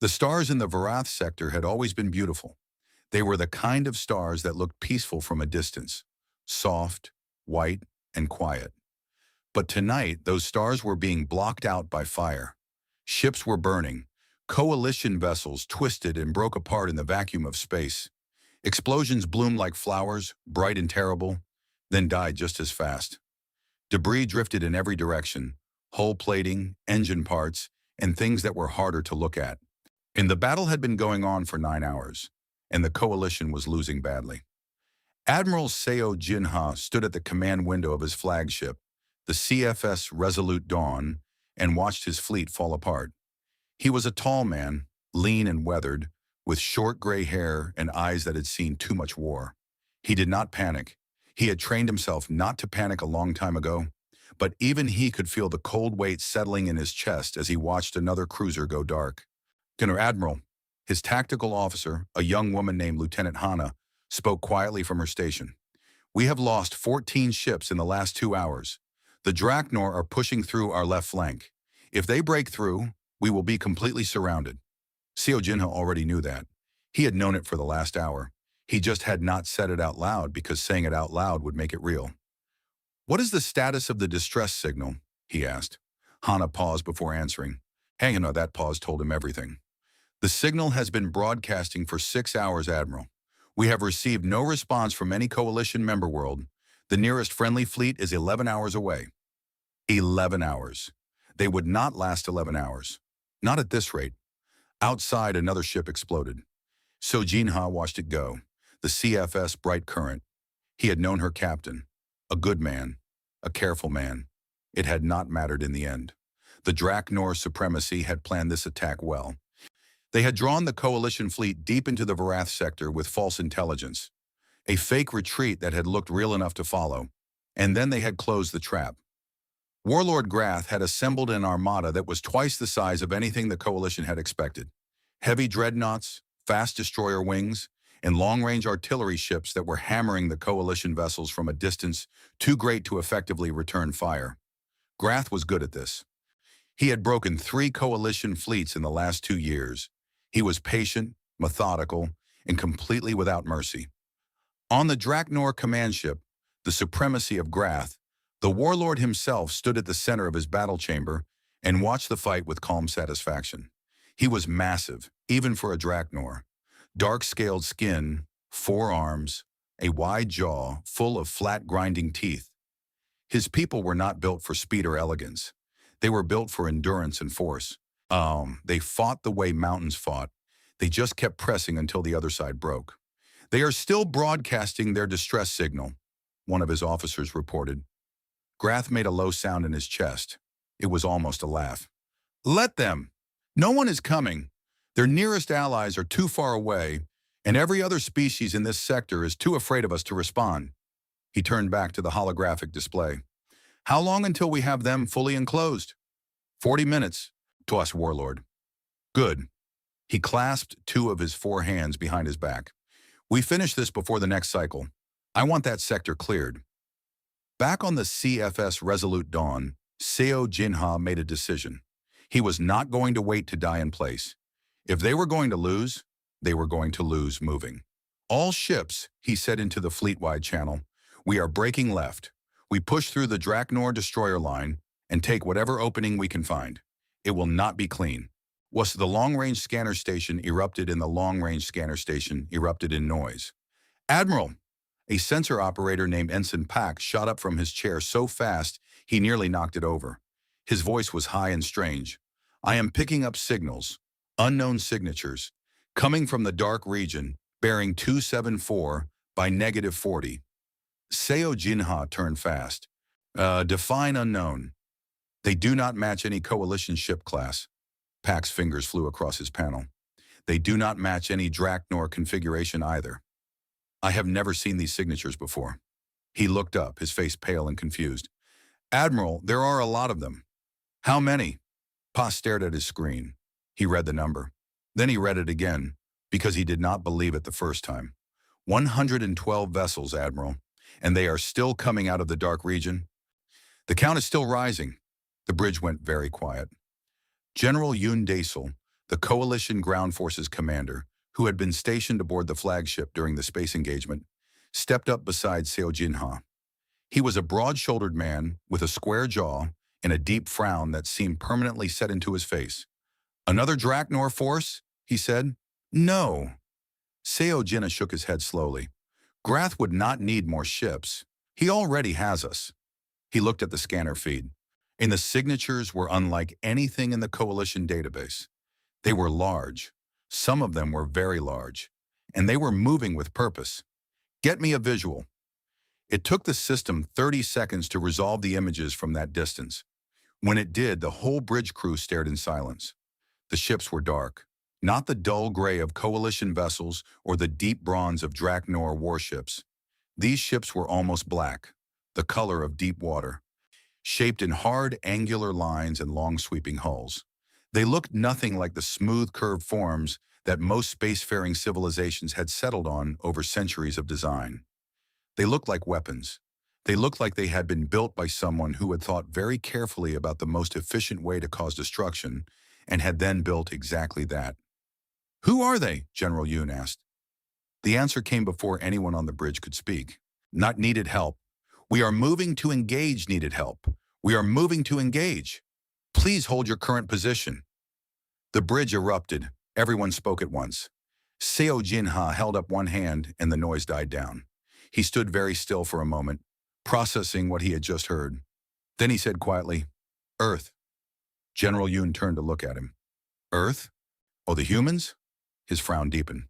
The stars in the Varath sector had always been beautiful. They were the kind of stars that looked peaceful from a distance, soft, white, and quiet. But tonight, those stars were being blocked out by fire. Ships were burning. Coalition vessels twisted and broke apart in the vacuum of space. Explosions bloomed like flowers, bright and terrible, then died just as fast. Debris drifted in every direction, hull plating, engine parts, and things that were harder to look at. And the battle had been going on for 9 hours, and the coalition was losing badly. Admiral Seo Jinha stood at the command window of his flagship, the CFS Resolute Dawn, and watched his fleet fall apart. He was a tall man, lean and weathered, with short gray hair and eyes that had seen too much war. He did not panic. He had trained himself not to panic a long time ago, but even he could feel the cold weight settling in his chest as he watched another cruiser go dark. Admiral, his tactical officer, a young woman named Lieutenant Hana, spoke quietly from her station. We have lost 14 ships in the last 2 hours. The Draknor are pushing through our left flank. If they break through, we will be completely surrounded. Seo Jinha already knew that. He had known it for the last hour. He just had not said it out loud because saying it out loud would make it real. What is the status of the distress signal? He asked. Hana paused before answering. Hanging on that pause told him everything. The signal has been broadcasting for 6 hours, Admiral. We have received no response from any coalition member world. The nearest friendly fleet is 11 hours away. 11 hours. They would not last 11 hours. Not at this rate. Outside, another ship exploded. So Jinha watched it go. The CFS Bright Current. He had known her captain. A good man. A careful man. It had not mattered in the end. The Draknor supremacy had planned this attack well. They had drawn the coalition fleet deep into the Varath sector with false intelligence. A fake retreat that had looked real enough to follow. And then they had closed the trap. Warlord Grath had assembled an armada that was twice the size of anything the coalition had expected. Heavy dreadnoughts, fast destroyer wings, and long-range artillery ships that were hammering the coalition vessels from a distance too great to effectively return fire. Grath was good at this. He had broken 3 coalition fleets in the last 2 years. He was patient, methodical, and completely without mercy. On the Draknor command ship, the supremacy of Grath, the warlord himself stood at the center of his battle chamber and watched the fight with calm satisfaction. He was massive, even for a Draknor. Dark-scaled skin, 4 arms, a wide jaw full of flat grinding teeth. His people were not built for speed or elegance. They were built for endurance and force. They fought the way mountains fought. They just kept pressing until the other side broke. They are still broadcasting their distress signal, one of his officers reported. Grath made a low sound in his chest. It was almost a laugh. Let them! No one is coming. Their nearest allies are too far away, and every other species in this sector is too afraid of us to respond. He turned back to the holographic display. How long until we have them fully enclosed? 40 minutes, to us, Warlord. Good. He clasped 2 of his 4 hands behind his back. We finish this before the next cycle. I want that sector cleared. Back on the CFS Resolute Dawn, Seo Jinha made a decision. He was not going to wait to die in place. If they were going to lose, they were going to lose moving. All ships, he said into the fleet-wide channel, we are breaking left. We push through the Draknor destroyer line and take whatever opening we can find. It will not be clean. Was the long-range scanner station erupted in the long-range scanner station erupted in noise. Admiral, a sensor operator named Ensign Pak shot up from his chair so fast he nearly knocked it over. His voice was high and strange. I am picking up signals, unknown signatures, coming from the dark region, bearing 274 by -40. Seo Jinha turned fast. Define unknown. They do not match any coalition ship class. Pak's fingers flew across his panel. They do not match any Draknor configuration either. I have never seen these signatures before. He looked up, his face pale and confused. Admiral, there are a lot of them. How many? Pa stared at his screen. He read the number. Then he read it again, because he did not believe it the first time. 112 vessels, Admiral, and they are still coming out of the dark region. The count is still rising. The bridge went very quiet. General Yoon Daesel, the Coalition Ground Forces commander, who had been stationed aboard the flagship during the space engagement, stepped up beside Seo Jinha. He was a broad-shouldered man with a square jaw and a deep frown that seemed permanently set into his face. "Another Draknor force?" he said. "No." Seo Jinha shook his head slowly. "Grath would not need more ships. He already has us." He looked at the scanner feed, and the signatures were unlike anything in the Coalition database. They were large. Some of them were very large, and they were moving with purpose. "Get me a visual." It took the system 30 seconds to resolve the images from that distance. When it did, the whole bridge crew stared in silence. The ships were dark, not the dull gray of Coalition vessels or the deep bronze of Draknor warships. These ships were almost black, the color of deep water, shaped in hard, angular lines and long sweeping hulls. They looked nothing like the smooth, curved forms that most spacefaring civilizations had settled on over centuries of design. They looked like weapons. They looked like they had been built by someone who had thought very carefully about the most efficient way to cause destruction and had then built exactly that. "Who are they?" General Yoon asked. The answer came before anyone on the bridge could speak. "Not needed help. We are moving to engage needed help. We are moving to engage. Please hold your current position." The bridge erupted. Everyone spoke at once. Seo Jinha held up one hand and the noise died down. He stood very still for a moment, processing what he had just heard. Then he said quietly, "Earth." General Yoon turned to look at him. "Earth? Oh, the humans?" His frown deepened.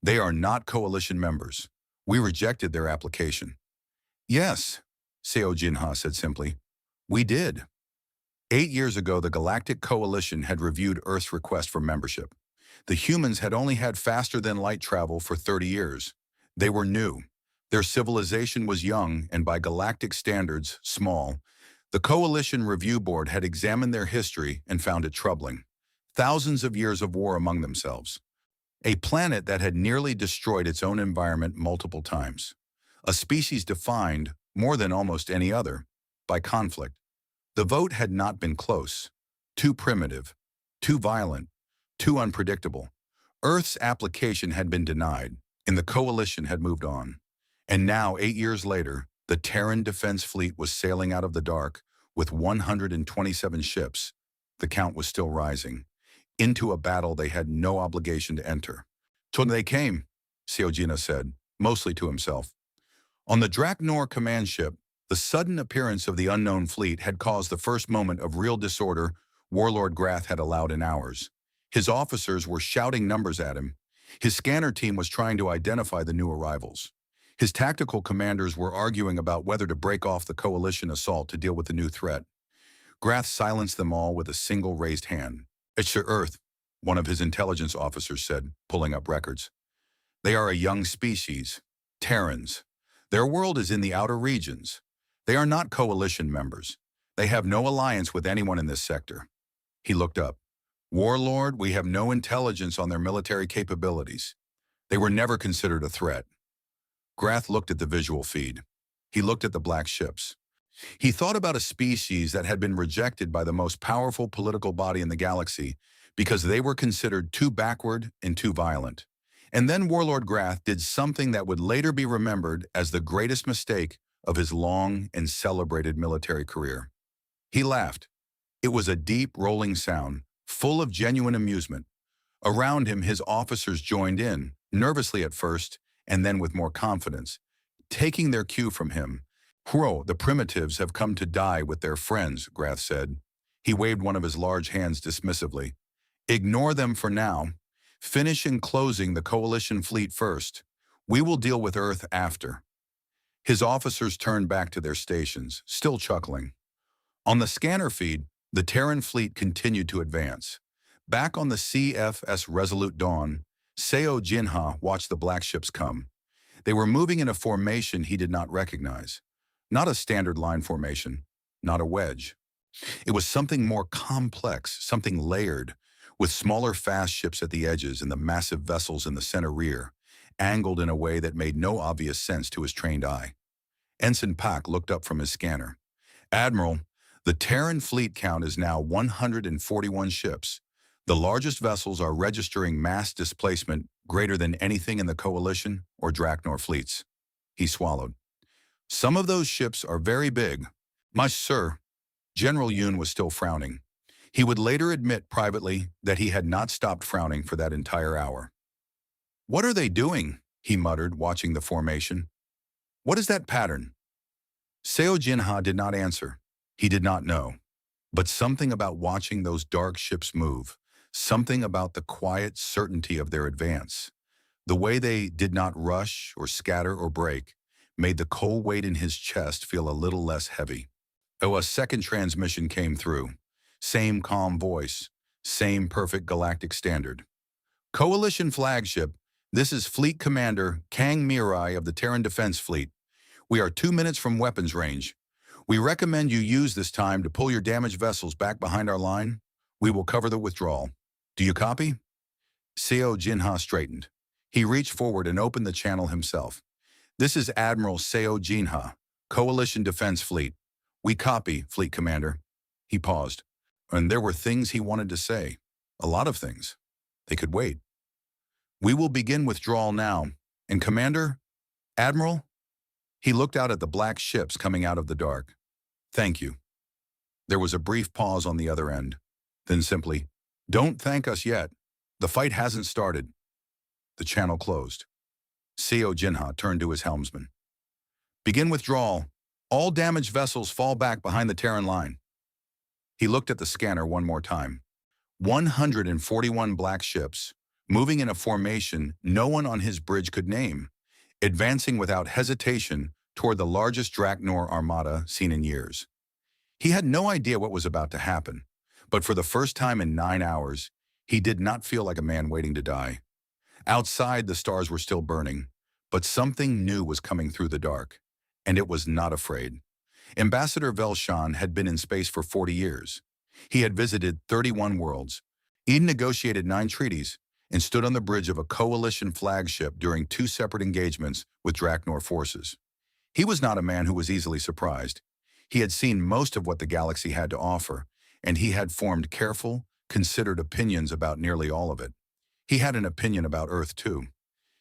"They are not Coalition members. We rejected their application." "Yes," Seo Jinha said simply. "We did." 8 years ago, the Galactic Coalition had reviewed Earth's request for membership. The humans had only had faster-than-light travel for 30 years. They were new. Their civilization was young and, by galactic standards, small. The Coalition Review Board had examined their history and found it troubling. Thousands of years of war among themselves. A planet that had nearly destroyed its own environment multiple times. A species defined, more than almost any other, by conflict. The vote had not been close. Too primitive, too violent, too unpredictable. Earth's application had been denied, and the Coalition had moved on. And now, 8 years later, the Terran Defense Fleet was sailing out of the dark with 127 ships, the count was still rising, into a battle they had no obligation to enter. "So they came," Seo Jinha said, mostly to himself. On the Draknor command ship, the sudden appearance of the unknown fleet had caused the first moment of real disorder Warlord Grath had allowed in hours. His officers were shouting numbers at him. His scanner team was trying to identify the new arrivals. His tactical commanders were arguing about whether to break off the Coalition assault to deal with the new threat. Grath silenced them all with a single raised hand. "It's your Earth," one of his intelligence officers said, pulling up records. "They are a young species, Terrans. Their world is in the outer regions. They are not Coalition members. They have no alliance with anyone in this sector." He looked up. "Warlord, we have no intelligence on their military capabilities. They were never considered a threat." Grath looked at the visual feed. He looked at the black ships. He thought about a species that had been rejected by the most powerful political body in the galaxy because they were considered too backward and too violent. And then Warlord Grath did something that would later be remembered as the greatest mistake of his long and celebrated military career. He laughed. It was a deep, rolling sound, full of genuine amusement. Around him, his officers joined in, nervously at first, and then with more confidence, taking their cue from him. "The primitives have come to die with their friends," Grath said. He waved one of his large hands dismissively. "Ignore them for now. Finish enclosing the Coalition fleet first. We will deal with Earth after." His officers turned back to their stations, still chuckling. On the scanner feed, the Terran fleet continued to advance. Back on the CFS Resolute Dawn, Seo Jinha watched the black ships come. They were moving in a formation he did not recognize. Not a standard line formation, not a wedge. It was something more complex, something layered, with smaller fast ships at the edges and the massive vessels in the center rear, angled in a way that made no obvious sense to his trained eye. Ensign Pak looked up from his scanner. "Admiral, the Terran fleet count is now 141 ships. The largest vessels are registering mass displacement greater than anything in the Coalition or Draknor fleets. He swallowed. Some of those ships are very big. Much, sir. General Yoon was still frowning. He would later admit privately that he had not stopped frowning for that entire hour. What are they doing? He muttered, watching the formation. What is that pattern? Seo Jinha did not answer. He did not know. But something about watching those dark ships move, something about the quiet certainty of their advance, the way they did not rush or scatter or break, made the cold weight in his chest feel a little less heavy. Oh, a second transmission came through. Same calm voice, same perfect galactic standard. Coalition flagship, this is Fleet Commander Kang Mirai of the Terran Defense Fleet. We are 2 minutes from weapons range. We recommend you use this time to pull your damaged vessels back behind our line. We will cover the withdrawal. Do you copy? Seo Jinha straightened. He reached forward and opened the channel himself. This is Admiral Seo Jinha, Coalition Defense Fleet. We copy, Fleet Commander. He paused, and there were things he wanted to say. A lot of things. They could wait. We will begin withdrawal now. And Commander? Admiral? He looked out at the black ships coming out of the dark. Thank you. There was a brief pause on the other end. Then simply, don't thank us yet. The fight hasn't started. The channel closed. Seo Jinha turned to his helmsman. Begin withdrawal. All damaged vessels fall back behind the Terran line. He looked at the scanner one more time. 141 black ships, moving in a formation no one on his bridge could name, advancing without hesitation toward the largest Draknor armada seen in years. He had no idea what was about to happen, but for the first time in 9 hours, he did not feel like a man waiting to die. Outside, the stars were still burning, but something new was coming through the dark, and it was not afraid. Ambassador Velshan had been in space for 40 years. He had visited 31 worlds, even negotiated 9 treaties, and stood on the bridge of a coalition flagship during 2 separate engagements with Draknor forces. He was not a man who was easily surprised. He had seen most of what the galaxy had to offer, and he had formed careful, considered opinions about nearly all of it. He had an opinion about Earth, too.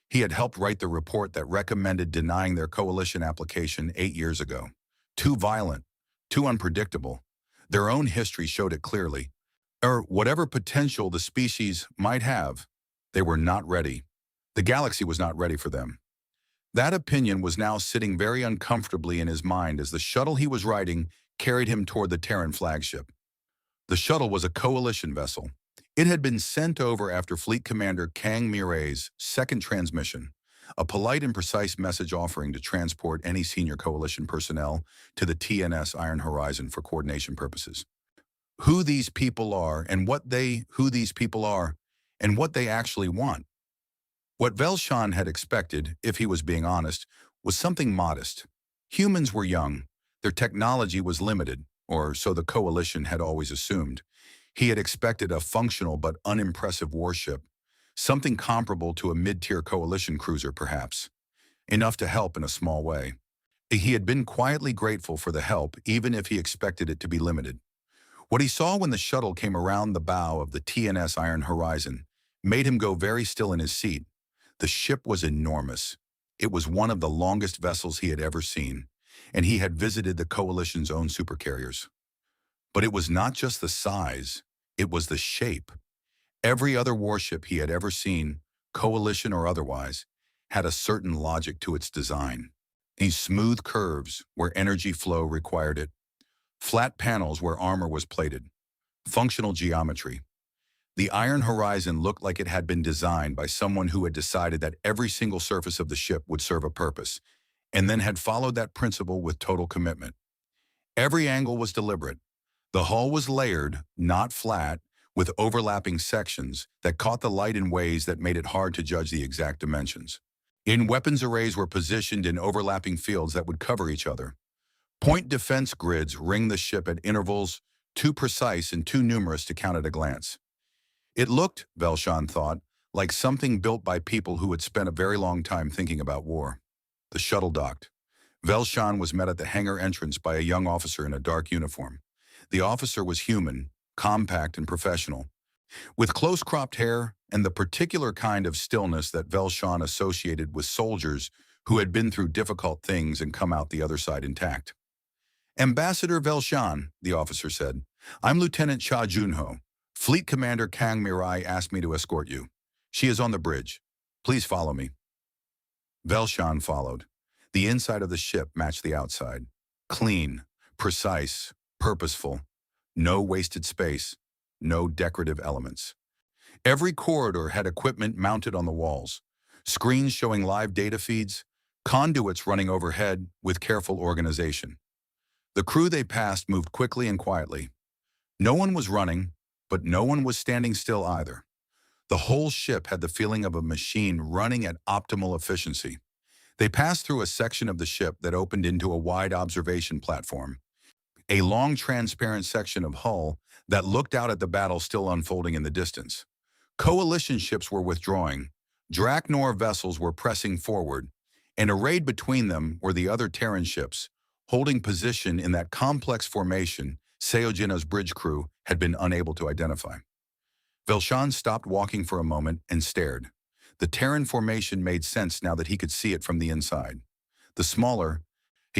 He had helped write the report that recommended denying their coalition application 8 years ago. Too violent, too unpredictable. Their own history showed it clearly. Or whatever potential the species might have, they were not ready. The galaxy was not ready for them. That opinion was now sitting very uncomfortably in his mind as the shuttle he was riding carried him toward the Terran flagship. The shuttle was a coalition vessel. It had been sent over after Fleet Commander Kang Mirai's second transmission, a polite and precise message offering to transport any senior coalition personnel to the TNS Iron Horizon for coordination purposes. Who these people are and what they actually want. What Velshan had expected, if he was being honest, was something modest. Humans were young, their technology was limited, or so the coalition had always assumed. He had expected a functional but unimpressive warship, something comparable to a mid-tier coalition cruiser perhaps, enough to help in a small way. He had been quietly grateful for the help even if he expected it to be limited. What he saw when the shuttle came around the bow of the TNS Iron Horizon made him go very still in his seat. The ship was enormous. It was one of the longest vessels he had ever seen, and he had visited the coalition's own supercarriers. But it was not just the size, it was the shape. Every other warship he had ever seen, coalition or otherwise, had a certain logic to its design. These smooth curves where energy flow required it, flat panels where armor was plated, functional geometry. The Iron Horizon looked like it had been designed by someone who had decided that every single surface of the ship would serve a purpose, and then had followed that principle with total commitment. Every angle was deliberate. The hull was layered, not flat, with overlapping sections that caught the light in ways that made it hard to judge the exact dimensions. Weapons arrays were positioned in overlapping fields that would cover each other. Point defense grids ringed the ship at intervals too precise and too numerous to count at a glance. It looked, Velshan thought, like something built by people who had spent a very long time thinking about war. The shuttle docked. Velshan was met at the hangar entrance by a young officer in a dark uniform. The officer was human, compact and professional. With close-cropped hair and the particular kind of stillness that Velshan associated with soldiers who had been through difficult things and come out the other side intact. Ambassador Velshan, the officer said, I'm Lieutenant Cha Junho. Fleet Commander Kang Mirai asked me to escort you. She is on the bridge. Please follow me. Velshan followed. The inside of the ship matched the outside. Clean, precise, purposeful. No wasted space. No decorative elements. Every corridor had equipment mounted on the walls. Screens showing live data feeds. Conduits running overhead with careful organization. The crew they passed moved quickly and quietly. No one was running, but no one was standing still either. The whole ship had the feeling of a machine running at optimal efficiency. They passed through a section of the ship that opened into a wide observation platform. A long transparent section of hull that looked out at the battle still unfolding in the distance. Coalition ships were withdrawing. Draknor vessels were pressing forward, and arrayed between them were the other Terran ships, holding position in that complex formation Seojina's bridge crew had been unable to identify. Velshan stopped walking for a moment and stared. The Terran formation made sense now that he could see it from the inside. The smaller,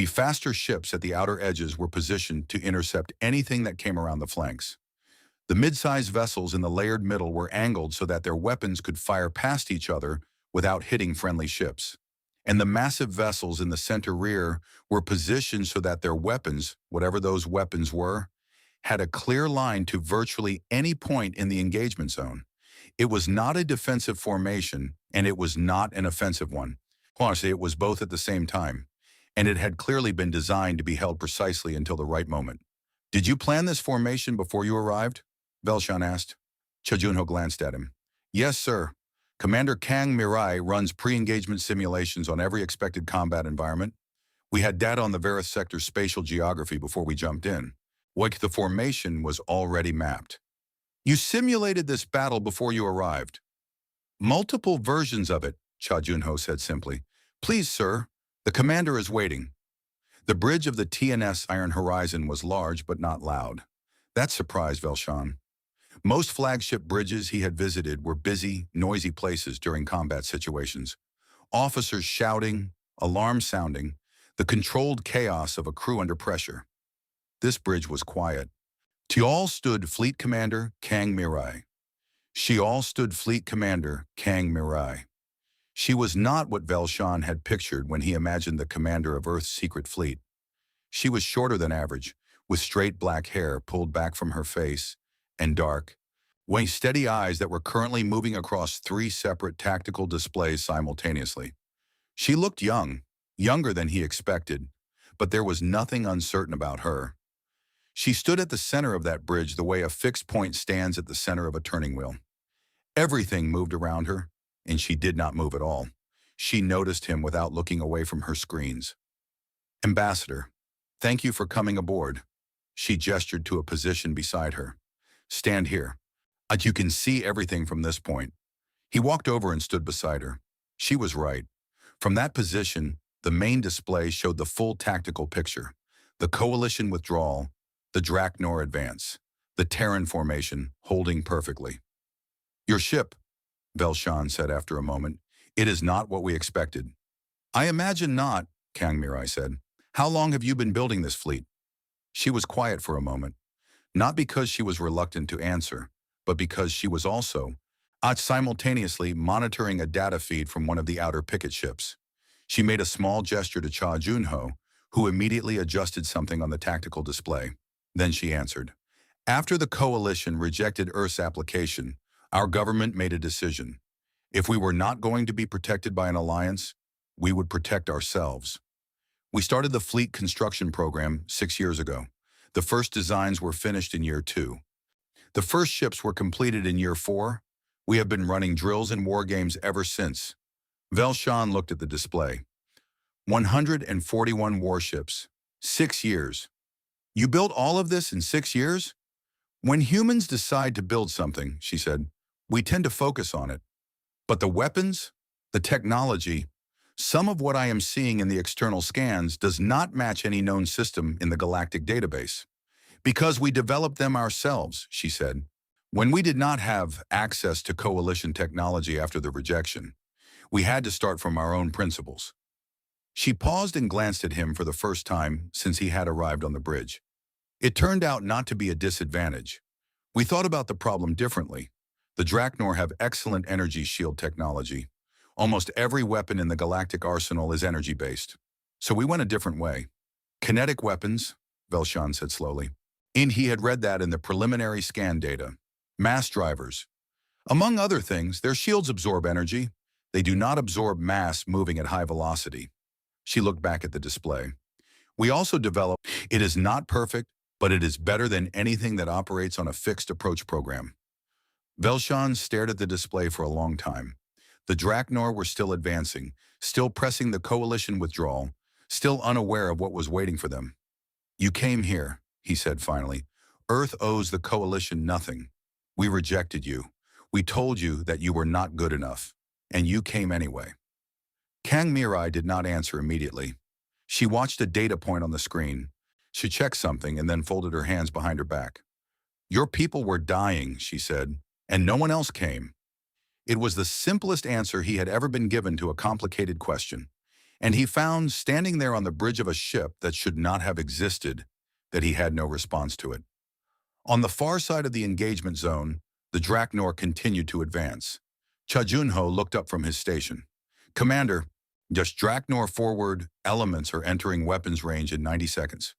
faster ships at the outer edges were positioned to intercept anything that came around the flanks. The mid-sized vessels in the layered middle were angled so that their weapons could fire past each other without hitting friendly ships. And the massive vessels in the center rear were positioned so that their weapons, whatever those weapons were, had a clear line to virtually any point in the engagement zone. It was not a defensive formation, and it was not an offensive one. Honestly, it was both at the same time, and it had clearly been designed to be held precisely until the right moment. Did you plan this formation before you arrived? Velshan asked. Cha Junho glanced at him. Yes, sir. Commander Kang Mirai runs pre-engagement simulations on every expected combat environment. We had data on the Varith sector's spatial geography before we jumped in. The formation was already mapped. You simulated this battle before you arrived. Multiple versions of it, Cha Junho said simply. Please, sir, the commander is waiting. The bridge of the TNS Iron Horizon was large but not loud. That surprised Velshan. Most flagship bridges he had visited were busy, noisy places during combat situations. Officers shouting, alarms sounding, the controlled chaos of a crew under pressure. This bridge was quiet. Tial stood Fleet Commander Kang Mirai. Shial stood Fleet Commander Kang Mirai. She was not what Velshan had pictured when he imagined the commander of Earth's secret fleet. She was shorter than average, with straight black hair pulled back from her face, and dark, steady eyes that were currently moving across 3 separate tactical displays simultaneously. She looked young, younger than he expected, but there was nothing uncertain about her. She stood at the center of that bridge the way a fixed point stands at the center of a turning wheel. Everything moved around her, and she did not move at all. She noticed him without looking away from her screens. Ambassador, thank you for coming aboard. She gestured to a position beside her. Stand here. You can see everything from this point. He walked over and stood beside her. She was right. From that position, the main display showed the full tactical picture. The coalition withdrawal, the Draknor advance, the Terran formation holding perfectly. Your ship, Velshan said after a moment. It is not what we expected. I imagine not, Kang Mirai said. How long have you been building this fleet? She was quiet for a moment, not because she was reluctant to answer, but because she was also simultaneously monitoring a data feed from one of the outer picket ships. She made a small gesture to Cha Junho, who immediately adjusted something on the tactical display. Then she answered. After the coalition rejected Earth's application, our government made a decision. If we were not going to be protected by an alliance, we would protect ourselves. We started the fleet construction program 6 years ago. The first designs were finished in year 2. The first ships were completed in year 4. We have been running drills and war games ever since. Velshan looked at the display. 141 warships. 6 years. You built all of this in 6 years? When humans decide to build something, she said, we tend to focus on it. But the weapons, the technology, some of what I am seeing in the external scans does not match any known system in the galactic database. Because we developed them ourselves, she said. When we did not have access to coalition technology after the rejection, we had to start from our own principles. She paused and glanced at him for the first time since he had arrived on the bridge. It turned out not to be a disadvantage. We thought about the problem differently. The Draknor have excellent energy shield technology. Almost every weapon in the galactic arsenal is energy-based. So we went a different way. Kinetic weapons, Velshan said slowly. And he had read that in the preliminary scan data. Mass drivers. Among other things, their shields absorb energy. They do not absorb mass moving at high velocity. She looked back at the display. We also developed, it is not perfect, but it is better than anything that operates on a fixed approach program. Velshan stared at the display for a long time. The Draknor were still advancing, still pressing the coalition withdrawal, still unaware of what was waiting for them. You came here, he said finally. Earth owes the coalition nothing. We rejected you. We told you that you were not good enough, and you came anyway. Kang Mirai did not answer immediately. She watched a data point on the screen. She checked something and then folded her hands behind her back. Your people were dying, she said, and no one else came. It was the simplest answer he had ever been given to a complicated question, and he found, standing there on the bridge of a ship that should not have existed, that he had no response to it. On the far side of the engagement zone, the Draknor continued to advance. Cha Junho looked up from his station. Commander, just Draknor forward, elements are entering weapons range in 90 seconds.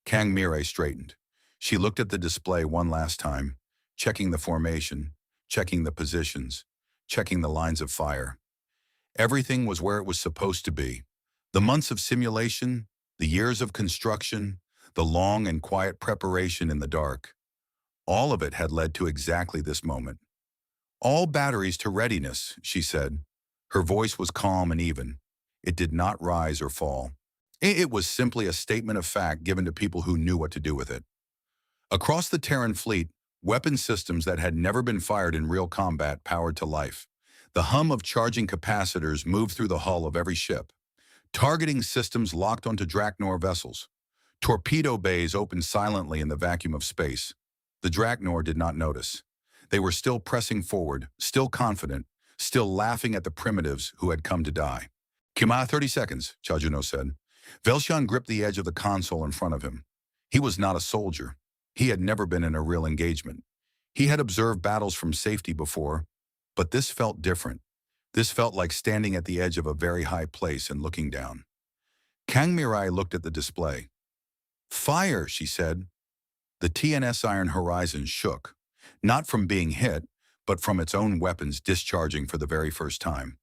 Kang Mirai straightened. She looked at the display one last time, checking the formation, checking the positions, checking the lines of fire. Everything was where it was supposed to be. The months of simulation, the years of construction, the long and quiet preparation in the dark. All of it had led to exactly this moment. All batteries to readiness, she said. Her voice was calm and even. It did not rise or fall. It was simply a statement of fact given to people who knew what to do with it. Across the Terran fleet, weapon systems that had never been fired in real combat powered to life. The hum of charging capacitors moved through the hull of every ship. Targeting systems locked onto Draknor vessels. Torpedo bays opened silently in the vacuum of space. The Draknor did not notice. They were still pressing forward, still confident, still laughing at the primitives who had come to die. Kima, 30 seconds, Cha Junho said. Velshan gripped the edge of the console in front of him. He was not a soldier. He had never been in a real engagement. He had observed battles from safety before, but this felt different. This felt like standing at the edge of a very high place and looking down. Kang Mirai looked at the display. Fire, she said. The TNS Iron Horizon shook, not from being hit, but from its own weapons discharging for the very first time.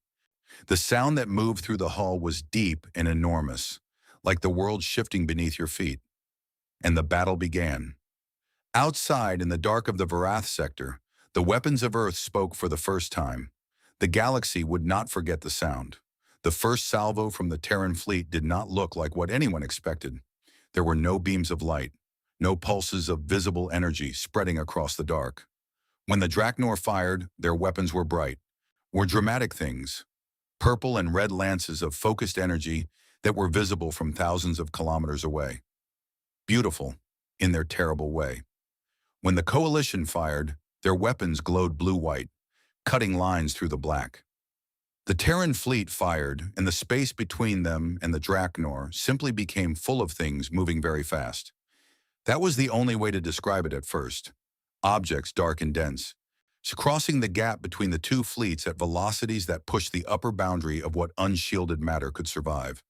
The sound that moved through the hull was deep and enormous, like the world shifting beneath your feet. And the battle began. Outside, in the dark of the Varath sector, the weapons of Earth spoke for the first time. The galaxy would not forget the sound. The first salvo from the Terran fleet did not look like what anyone expected. There were no beams of light, no pulses of visible energy spreading across the dark. When the Draknor fired, their weapons were bright, were dramatic things, purple and red lances of focused energy that were visible from thousands of kilometers away. Beautiful, in their terrible way. When the Coalition fired, their weapons glowed blue-white, cutting lines through the black. The Terran fleet fired, and the space between them and the Draknor simply became full of things moving very fast. That was the only way to describe it at first. Objects dark and dense, crossing the gap between the two fleets at velocities that pushed the upper boundary of what unshielded matter could survive.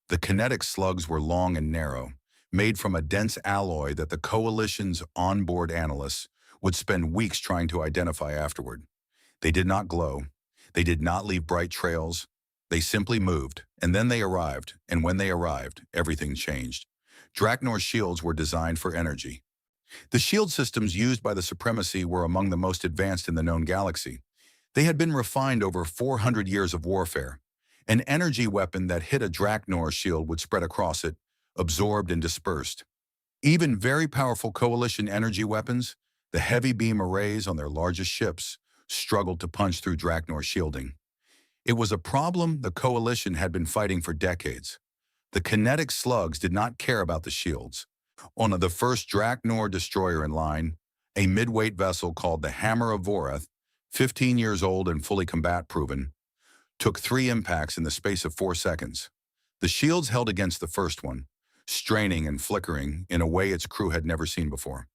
The kinetic slugs were long and narrow, made from a dense alloy that the Coalition's onboard analysts would spend weeks trying to identify afterward. They did not glow. They did not leave bright trails. They simply moved, and then they arrived, and when they arrived, everything changed. Draknor's shields were designed for energy. The shield systems used by the Supremacy were among the most advanced in the known galaxy. They had been refined over 400 years of warfare. An energy weapon that hit a Draknor shield would spread across it, absorbed and dispersed. Even very powerful Coalition energy weapons, the heavy beam arrays on their largest ships, struggled to punch through Draknor shielding. It was a problem the Coalition had been fighting for decades. The kinetic slugs did not care about the shields. On the first Draknor destroyer in line, a mid-weight vessel called the Hammer of Vorath, 15 years old and fully combat-proven, took 3 impacts in the space of 4 seconds. The shields held against the first one, straining and flickering in a way its crew had never seen before.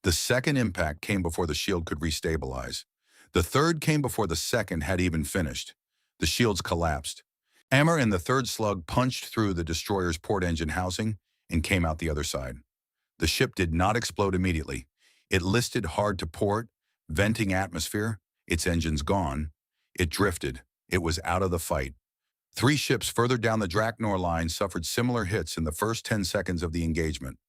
The second impact came before the shield could restabilize. The third came before the second had even finished. The shields collapsed. Hammer and the third slug punched through the destroyer's port engine housing and came out the other side. The ship did not explode immediately. It listed hard to port, venting atmosphere, its engines gone. It drifted. It was out of the fight. 3 ships further down the Draknor line suffered similar hits in the first 10 seconds of the engagement.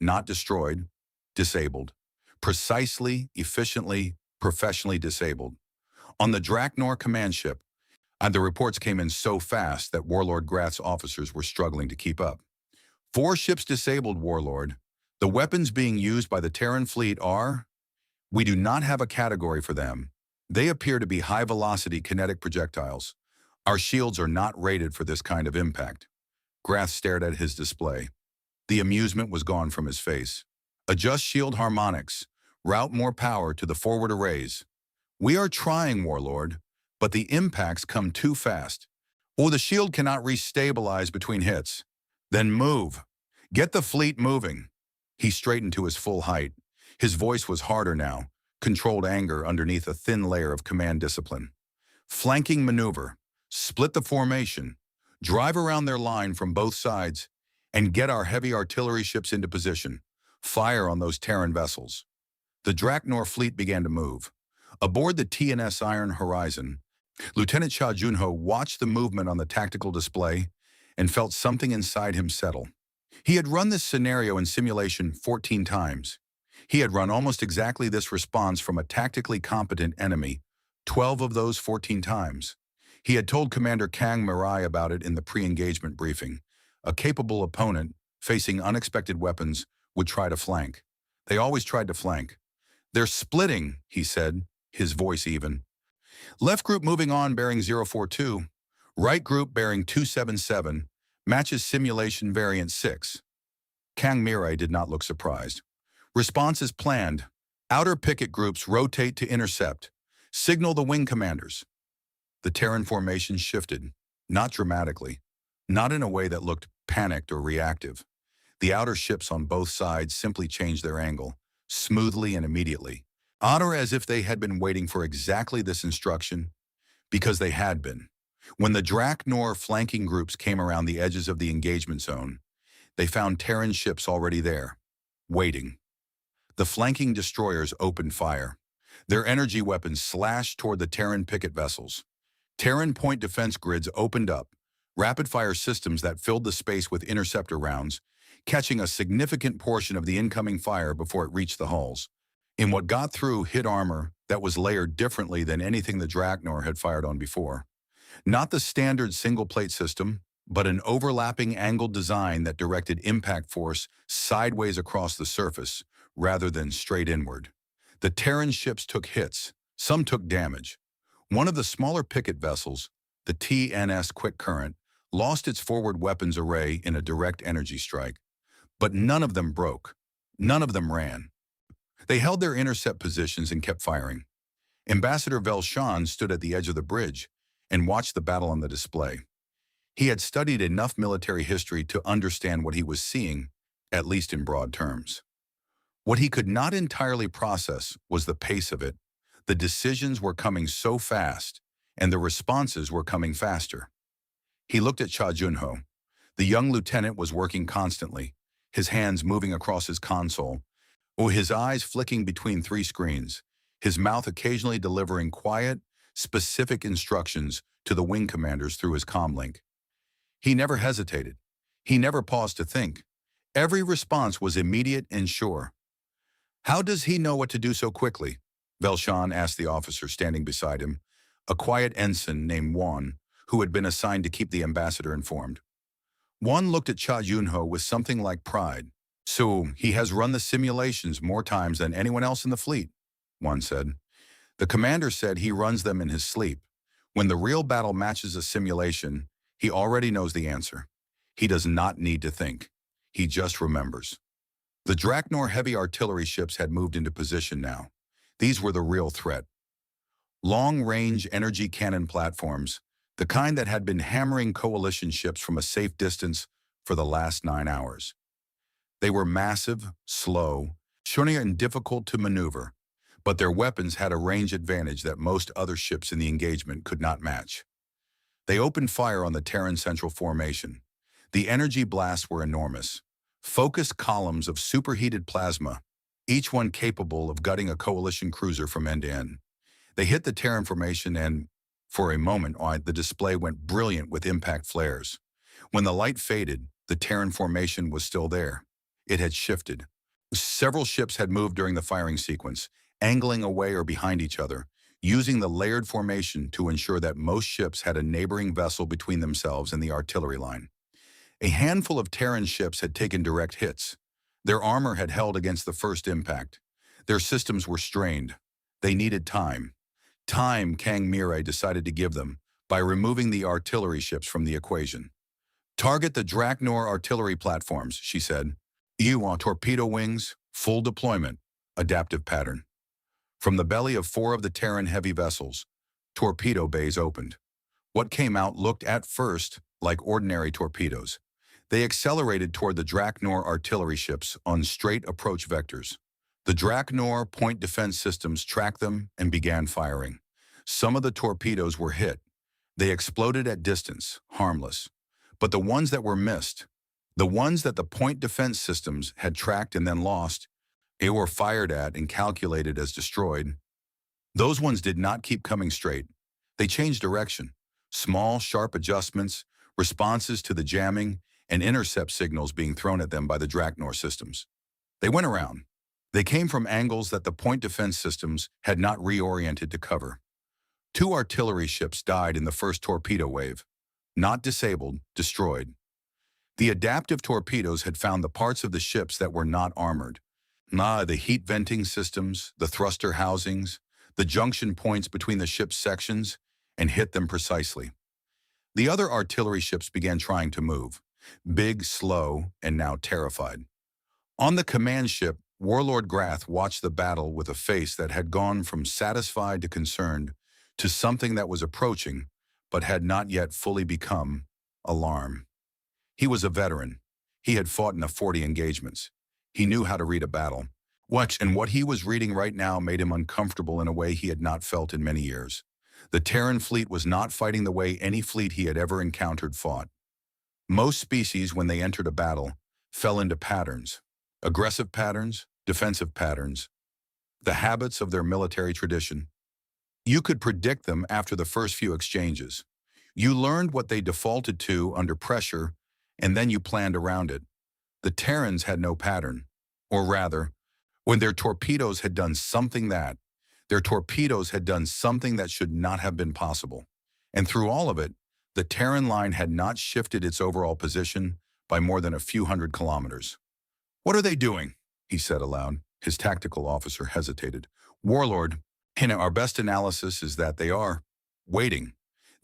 Not destroyed, disabled. Precisely, efficiently, professionally disabled. On the Draknor command ship, the reports came in so fast that Warlord Grath's officers were struggling to keep up. 4 ships disabled, Warlord. The weapons being used by the Terran fleet are... We do not have a category for them. They appear to be high-velocity kinetic projectiles. Our shields are not rated for this kind of impact. Grath stared at his display. The amusement was gone from his face. Adjust shield harmonics. Route more power to the forward arrays. We are trying, Warlord, but the impacts come too fast. Or the shield cannot restabilize between hits. Then move. Get the fleet moving. He straightened to his full height. His voice was harder now, controlled anger underneath a thin layer of command discipline. Flanking maneuver. Split the formation. Drive around their line from both sides and get our heavy artillery ships into position. Fire on those Terran vessels. The Draknor fleet began to move. Aboard the TNS Iron Horizon, Lieutenant Cha Junho watched the movement on the tactical display and felt something inside him settle. He had run this scenario in simulation 14 times. He had run almost exactly this response from a tactically competent enemy, 12 of those 14 times. He had told Commander Kang Mirai about it in the pre-engagement briefing. A capable opponent, facing unexpected weapons, would try to flank. They always tried to flank. They're splitting, he said, his voice even. Left group moving on bearing 042. Right group bearing 277. Matches simulation variant 6. Kang Mirai did not look surprised. Response is planned. Outer picket groups rotate to intercept. Signal the wing commanders. The Terran formation shifted, not dramatically, not in a way that looked panicked or reactive. The outer ships on both sides simply changed their angle, smoothly and immediately, or as if they had been waiting for exactly this instruction, because they had been. When the Draknor flanking groups came around the edges of the engagement zone, they found Terran ships already there, waiting. The flanking destroyers opened fire. Their energy weapons slashed toward the Terran picket vessels. Terran point defense grids opened up, rapid-fire systems that filled the space with interceptor rounds, catching a significant portion of the incoming fire before it reached the hulls. In what got through hit armor that was layered differently than anything the Draknor had fired on before. Not the standard single-plate system, but an overlapping angled design that directed impact force sideways across the surface, rather than straight inward. The Terran ships took hits. Some took damage. One of the smaller picket vessels, the TNS Quick Current, lost its forward weapons array in a direct energy strike. But none of them broke. None of them ran. They held their intercept positions and kept firing. Ambassador Velshan stood at the edge of the bridge and watched the battle on the display. He had studied enough military history to understand what he was seeing, at least in broad terms. What he could not entirely process was the pace of it. The decisions were coming so fast, and the responses were coming faster. He looked at Cha Junho. The young lieutenant was working constantly, his hands moving across his console, or his eyes flicking between 3 screens, his mouth occasionally delivering quiet, specific instructions to the wing commanders through his comlink. He never hesitated. He never paused to think. Every response was immediate and sure. How does he know what to do so quickly? Velshan asked the officer standing beside him, a quiet ensign named Juan, who had been assigned to keep the ambassador informed. Juan looked at Cha Junho with something like pride. So, he has run the simulations more times than anyone else in the fleet, Juan said. The commander said he runs them in his sleep. When the real battle matches a simulation, he already knows the answer. He does not need to think. He just remembers. The Draknor heavy artillery ships had moved into position now. These were the real threat. Long-range energy cannon platforms, the kind that had been hammering coalition ships from a safe distance for the last 9 hours. They were massive, slow, shorty and difficult to maneuver, but their weapons had a range advantage that most other ships in the engagement could not match. They opened fire on the Terran Central Formation. The energy blasts were enormous. Focused columns of superheated plasma, each one capable of gutting a coalition cruiser from end to end. They hit the Terran formation and, for a moment, the display went brilliant with impact flares. When the light faded, the Terran formation was still there. It had shifted. Several ships had moved during the firing sequence, angling away or behind each other, using the layered formation to ensure that most ships had a neighboring vessel between themselves and the artillery line. A handful of Terran ships had taken direct hits. Their armor had held against the first impact. Their systems were strained. They needed time. Time Kang Mirai decided to give them by removing the artillery ships from the equation. Target the Draknor artillery platforms, she said. You want torpedo wings, full deployment, adaptive pattern. From the belly of 4 of the Terran heavy vessels, torpedo bays opened. What came out looked at first like ordinary torpedoes. They accelerated toward the Draknor artillery ships on straight approach vectors. The Draknor point defense systems tracked them and began firing. Some of the torpedoes were hit. They exploded at distance, harmless. But the ones that were missed, the ones that the point defense systems had tracked and then lost, they were fired at and calculated as destroyed. Those ones did not keep coming straight. They changed direction. Small, sharp adjustments, responses to the jamming, and intercept signals being thrown at them by the Draknor systems. They went around. They came from angles that the point defense systems had not reoriented to cover. 2 artillery ships died in the first torpedo wave. Not disabled, destroyed. The adaptive torpedoes had found the parts of the ships that were not armored. The heat venting systems, the thruster housings, the junction points between the ship's sections, and hit them precisely. The other artillery ships began trying to move. Big, slow, and now terrified. On the command ship, Warlord Grath watched the battle with a face that had gone from satisfied to concerned to something that was approaching, but had not yet fully become alarm. He was a veteran. He had fought in 40 engagements. He knew how to read a battle. What he was reading right now made him uncomfortable in a way he had not felt in many years. The Terran fleet was not fighting the way any fleet he had ever encountered fought. Most species, when they entered a battle, fell into patterns. Aggressive patterns, defensive patterns. The habits of their military tradition. You could predict them after the first few exchanges. You learned what they defaulted to under pressure, and then you planned around it. The Terrans had no pattern. Or rather, when their torpedoes had done something that should not have been possible. And through all of it, the Terran line had not shifted its overall position by more than a few hundred kilometers. What are they doing? He said aloud. His tactical officer hesitated. Warlord, our best analysis is that they are waiting.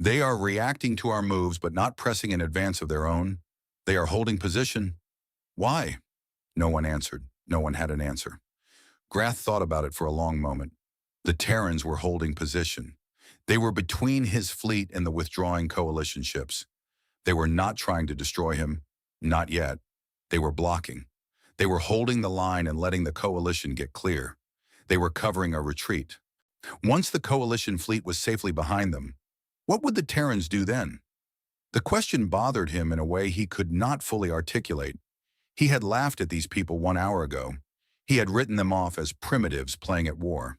They are reacting to our moves but not pressing in advance of their own. They are holding position. Why? No one answered. No one had an answer. Grath thought about it for a long moment. The Terrans were holding position. They were between his fleet and the withdrawing coalition ships. They were not trying to destroy him. Not yet. They were blocking. They were holding the line and letting the coalition get clear. They were covering a retreat. Once the coalition fleet was safely behind them, what would the Terrans do then? The question bothered him in a way he could not fully articulate. He had laughed at these people 1 hour ago. He had written them off as primitives playing at war.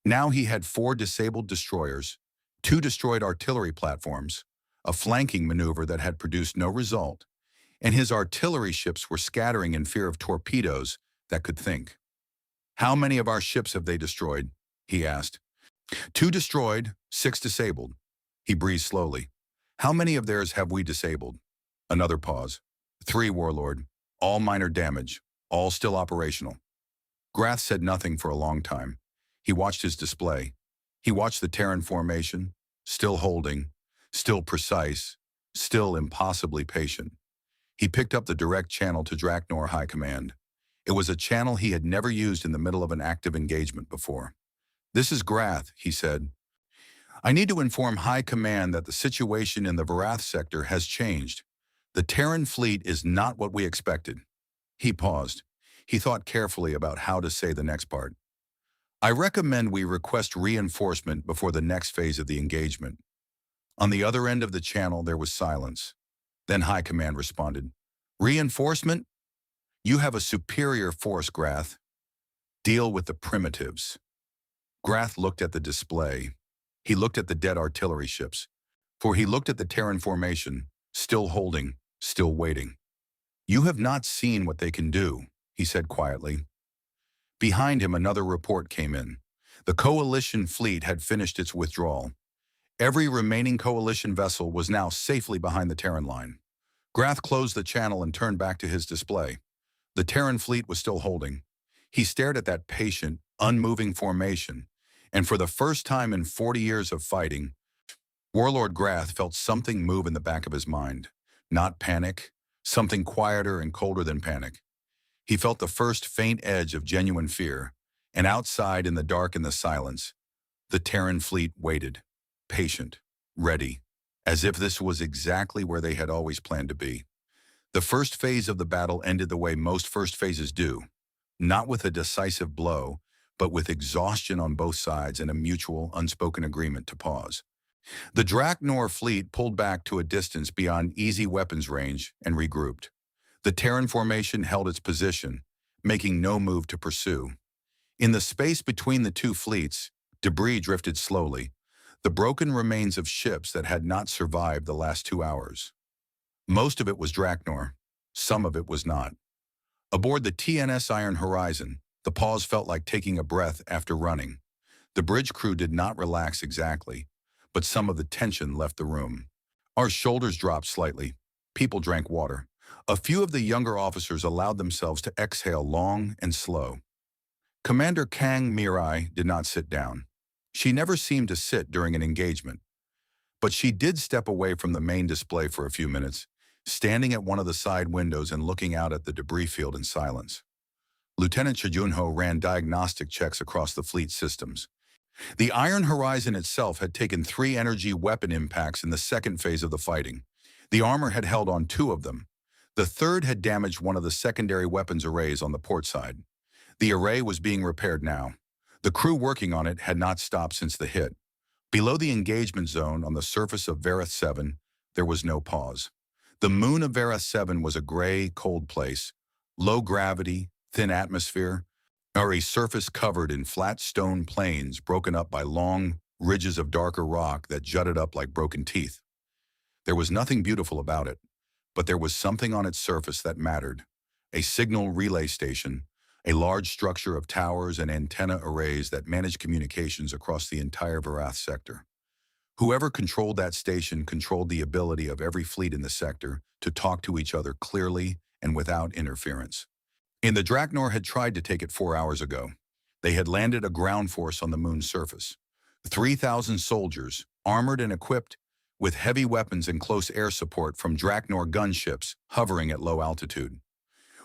Now he had 4 disabled destroyers, 2 destroyed artillery platforms, a flanking maneuver that had produced no result, and his artillery ships were scattering in fear of torpedoes that could think. How many of our ships have they destroyed? He asked. 2 destroyed, 6 disabled. He breathed slowly. How many of theirs have we disabled? Another pause. 3, Warlord. All minor damage. All still operational. Grath said nothing for a long time. He watched his display. He watched the Terran formation, still holding, still precise, still impossibly patient. He picked up the direct channel to Draknor High Command. It was a channel he had never used in the middle of an active engagement before. "This is Grath," he said. "I need to inform High Command that the situation in the Varath sector has changed. The Terran fleet is not what we expected." He paused. He thought carefully about how to say the next part. "I recommend we request reinforcement before the next phase of the engagement." On the other end of the channel, there was silence. Then High Command responded, "Reinforcement? You have a superior force, Grath. Deal with the primitives." Grath looked at the display. He looked at the dead artillery ships. For he looked at the Terran formation, still holding, still waiting. "You have not seen what they can do," he said quietly. Behind him, another report came in. The Coalition fleet had finished its withdrawal. Every remaining Coalition vessel was now safely behind the Terran line. Grath closed the channel and turned back to his display. The Terran fleet was still holding. He stared at that patient, unmoving formation, and for the first time in 40 years of fighting, Warlord Grath felt something move in the back of his mind. Not panic, something quieter and colder than panic. He felt the first faint edge of genuine fear, and outside in the dark and the silence, the Terran fleet waited, patient, ready, as if this was exactly where they had always planned to be. The first phase of the battle ended the way most first phases do, not with a decisive blow, but with exhaustion on both sides and a mutual, unspoken agreement to pause. The Draknor fleet pulled back to a distance beyond easy weapons range and regrouped. The Terran formation held its position, making no move to pursue. In the space between the two fleets, debris drifted slowly, the broken remains of ships that had not survived the last 2 hours. Most of it was Draknor, some of it was not. Aboard the TNS Iron Horizon, the pause felt like taking a breath after running. The bridge crew did not relax exactly, but some of the tension left the room. Our shoulders dropped slightly. People drank water. A few of the younger officers allowed themselves to exhale long and slow. Commander Kang Mirai did not sit down. She never seemed to sit during an engagement. But she did step away from the main display for a few minutes, standing at one of the side windows and looking out at the debris field in silence. Lieutenant Chajunho ran diagnostic checks across the fleet systems. The Iron Horizon itself had taken 3 energy weapon impacts in the second phase of the fighting. The armor had held on 2 of them. The third had damaged one of the secondary weapons arrays on the port side. The array was being repaired now. The crew working on it had not stopped since the hit. Below the engagement zone on the surface of Varath 7, there was no pause. The moon of Varath 7 was a gray, cold place, low gravity, thin atmosphere, or a surface covered in flat stone plains broken up by long ridges of darker rock that jutted up like broken teeth. There was nothing beautiful about it, but there was something on its surface that mattered. A signal relay station, a large structure of towers and antenna arrays that managed communications across the entire Varath sector. Whoever controlled that station controlled the ability of every fleet in the sector to talk to each other clearly and without interference. The Draknor had tried to take it 4 hours ago. They had landed a ground force on the moon's surface. 3,000 soldiers, armored and equipped, with heavy weapons and close air support from Draknor gunships hovering at low altitude.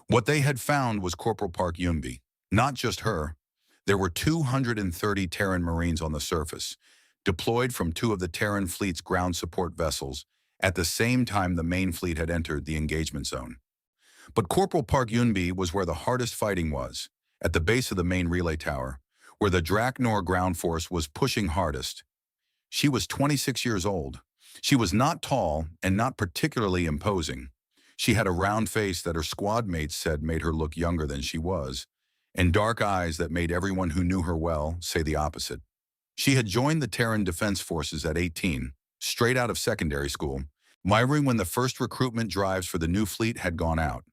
What they had found was Corporal Park Yunbi. Not just her. There were 230 Terran Marines on the surface, deployed from 2 of the Terran fleet's ground support vessels at the same time the main fleet had entered the engagement zone. But Corporal Park Yunbi was where the hardest fighting was, at the base of the main relay tower, where the Draknor ground force was pushing hardest. She was 26 years old. She was not tall and not particularly imposing. She had a round face that her squad mates said made her look younger than she was, and dark eyes that made everyone who knew her well say the opposite. She had joined the Terran Defense Forces at 18, straight out of secondary school, miring when the first recruitment drives for the new fleet had gone out.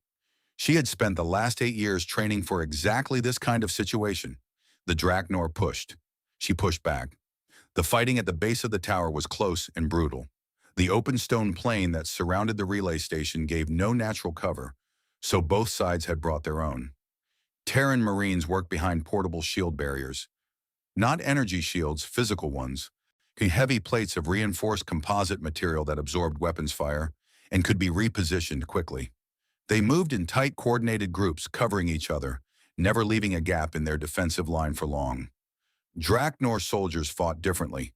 She had spent the last 8 years training for exactly this kind of situation. The Draknor pushed. She pushed back. The fighting at the base of the tower was close and brutal. The open stone plain that surrounded the relay station gave no natural cover, so both sides had brought their own. Terran Marines worked behind portable shield barriers. Not energy shields, physical ones. Heavy plates of reinforced composite material that absorbed weapons fire and could be repositioned quickly. They moved in tight, coordinated groups, covering each other, never leaving a gap in their defensive line for long. Draknor soldiers fought differently.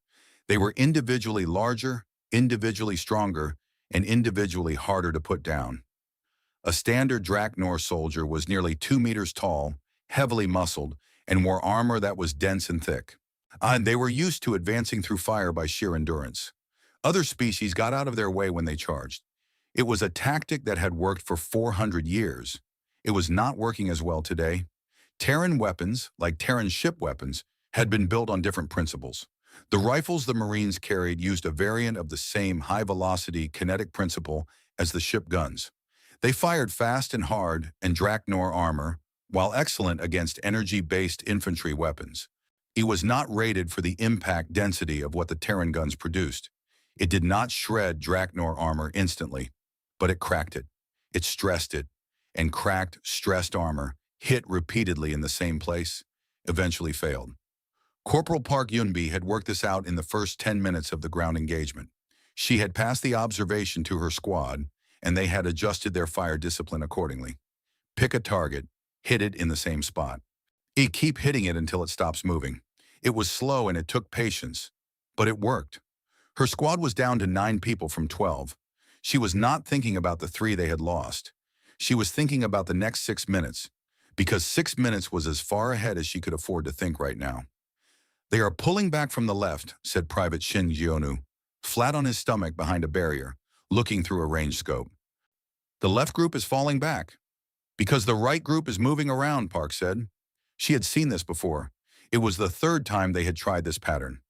They were individually larger, individually stronger, and individually harder to put down. A standard Draknor soldier was nearly 2 meters tall, heavily muscled, and wore armor that was dense and thick. And they were used to advancing through fire by sheer endurance. Other species got out of their way when they charged. It was a tactic that had worked for 400 years. It was not working as well today. Terran weapons, like Terran ship weapons, had been built on different principles. The rifles the Marines carried used a variant of the same high-velocity kinetic principle as the ship guns. They fired fast and hard and Draknor armor, while excellent against energy-based infantry weapons. It was not rated for the impact density of what the Terran guns produced. It did not shred Draknor armor instantly, but it cracked it. It stressed it, and cracked, stressed armor, hit repeatedly in the same place, eventually failed. Corporal Park Yunbi had worked this out in the first 10 minutes of the ground engagement. She had passed the observation to her squad, and they had adjusted their fire discipline accordingly. Pick a target, hit it in the same spot. Keep hitting it until it stops moving. It was slow and it took patience, but it worked. Her squad was down to 9 people from 12. She was not thinking about the 3 they had lost. She was thinking about the next 6 minutes, because 6 minutes was as far ahead as she could afford to think right now. "They are pulling back from the left," said Private Shin Jionu, flat on his stomach behind a barrier, looking through a range scope. "The left group is falling back." "Because the right group is moving around," Park said. She had seen this before. It was the 3rd time they had tried this pattern.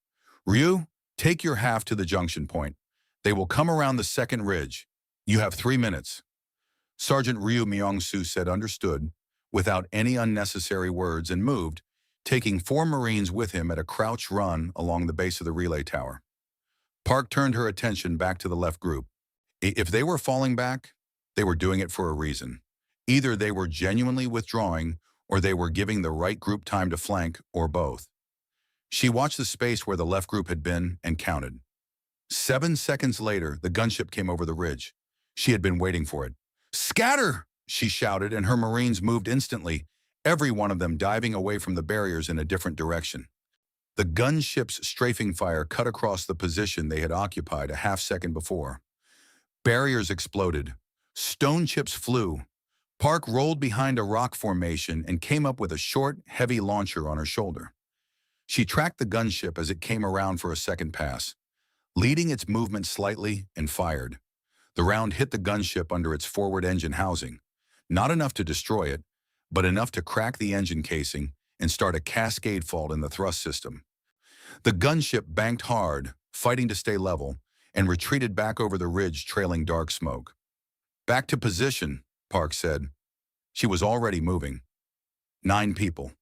"Ryu, take your half to the junction point. They will come around the second ridge. You have 3 minutes." Sergeant Ryu Myong-su said understood, without any unnecessary words, and moved, taking 4 Marines with him at a crouch run along the base of the relay tower. Park turned her attention back to the left group. If they were falling back, they were doing it for a reason. Either they were genuinely withdrawing, or they were giving the right group time to flank, or both. She watched the space where the left group had been and counted. 7 seconds later, the gunship came over the ridge. She had been waiting for it. "Scatter!" she shouted, and her Marines moved instantly, every one of them diving away from the barriers in a different direction. The gunship's strafing fire cut across the position they had occupied a half-second before. Barriers exploded. Stone chips flew. Park rolled behind a rock formation and came up with a short, heavy launcher on her shoulder. She tracked the gunship as it came around for a second pass, leading its movement slightly, and fired. The round hit the gunship under its forward engine housing, not enough to destroy it, but enough to crack the engine casing and start a cascade fault in the thrust system. The gunship banked hard, fighting to stay level, and retreated back over the ridge, trailing dark smoke. "Back to position," Park said. She was already moving. 9 people.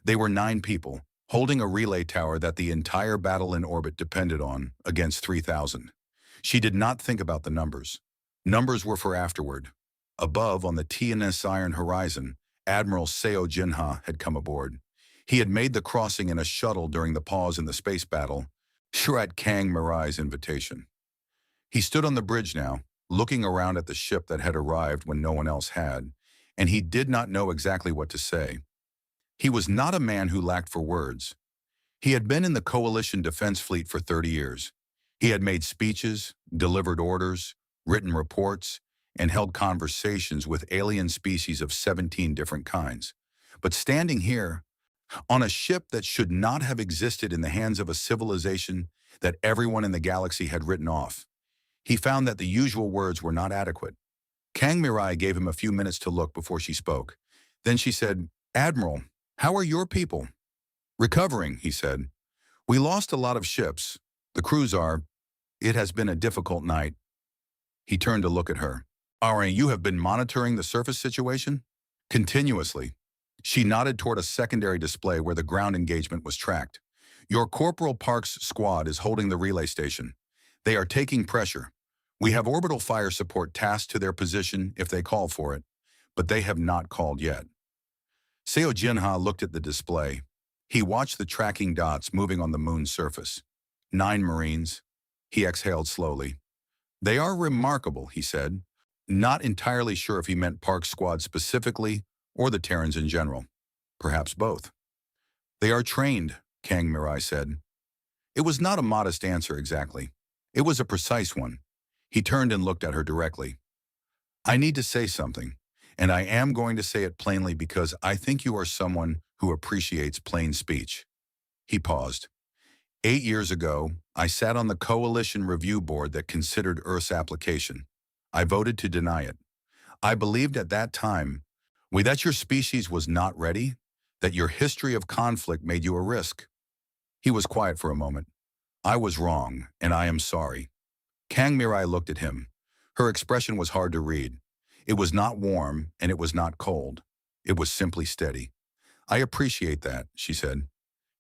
They were 9 people, holding a relay tower that the entire battle in orbit depended on, against 3,000. She did not think about the numbers. Numbers were for afterward. Above, on the TNS Iron Horizon, Admiral Seo Jinha had come aboard. He had made the crossing in a shuttle during the pause in the space battle, sure at Kang Mirai's invitation. He stood on the bridge now, looking around at the ship that had arrived when no one else had, and he did not know exactly what to say. He was not a man who lacked for words. He had been in the Coalition Defense Fleet for 30 years. He had made speeches, delivered orders, written reports, and held conversations with alien species of 17 different kinds. But standing here, on a ship that should not have existed in the hands of a civilization that everyone in the galaxy had written off, he found that the usual words were not adequate. Kang Mirai gave him a few minutes to look before she spoke. Then she said, "Admiral, how are your people?" "Recovering," he said. "We lost a lot of ships. The crews are. It has been a difficult night." He turned to look at her. "You have been monitoring the surface situation?" "Continuously." She nodded toward a secondary display where the ground engagement was tracked. "Your Corporal Park's squad is holding the relay station. They are taking pressure. We have orbital fire support tasked to their position if they call for it, but they have not called yet." Seo Jinha looked at the display. He watched the tracking dots moving on the moon's surface. 9 Marines. He exhaled slowly. "They are remarkable," he said. not entirely sure if he meant Park Squad specifically or the Terrans in general. Perhaps both. They are trained, Kang Mirai said. It was not a modest answer exactly. It was a precise one. He turned and looked at her directly. I need to say something, and I am going to say it plainly because I think you are someone who appreciates plain speech. He paused. 8 years ago, I sat on the coalition review board that considered Earth's application. I voted to deny it. I believed at that time that your species was not ready, that your history of conflict made you a risk. He was quiet for a moment. I was wrong, and I am sorry. Kang Mirai looked at him. Her expression was hard to read. It was not warm, and it was not cold. It was simply steady. I appreciate that, she said.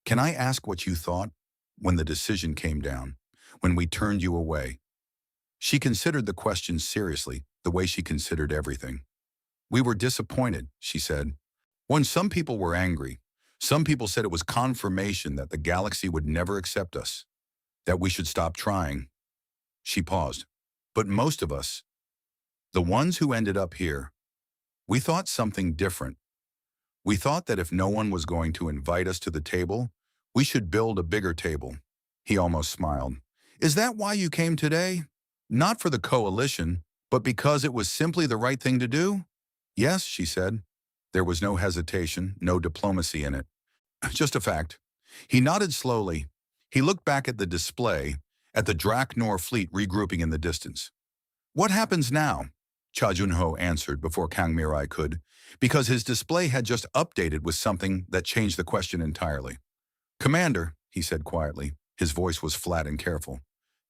Can I ask what you thought when the decision came down, when we turned you away? She considered the question seriously, the way she considered everything. We were disappointed, she said. When some people were angry, some people said it was confirmation that the galaxy would never accept us, that we should stop trying. She paused. But most of us, the ones who ended up here, we thought something different. We thought that if no one was going to invite us to the table, we should build a bigger table. He almost smiled. Is that why you came today? Not for the coalition, but because it was simply the right thing to do? Yes, she said. There was no hesitation, no diplomacy in it. Just a fact. He nodded slowly. He looked back at the display, at the Draknor fleet regrouping in the distance. What happens now? Cha Junho answered before Kang Mirai could, because his display had just updated with something that changed the question entirely. Commander, he said quietly. His voice was flat and careful.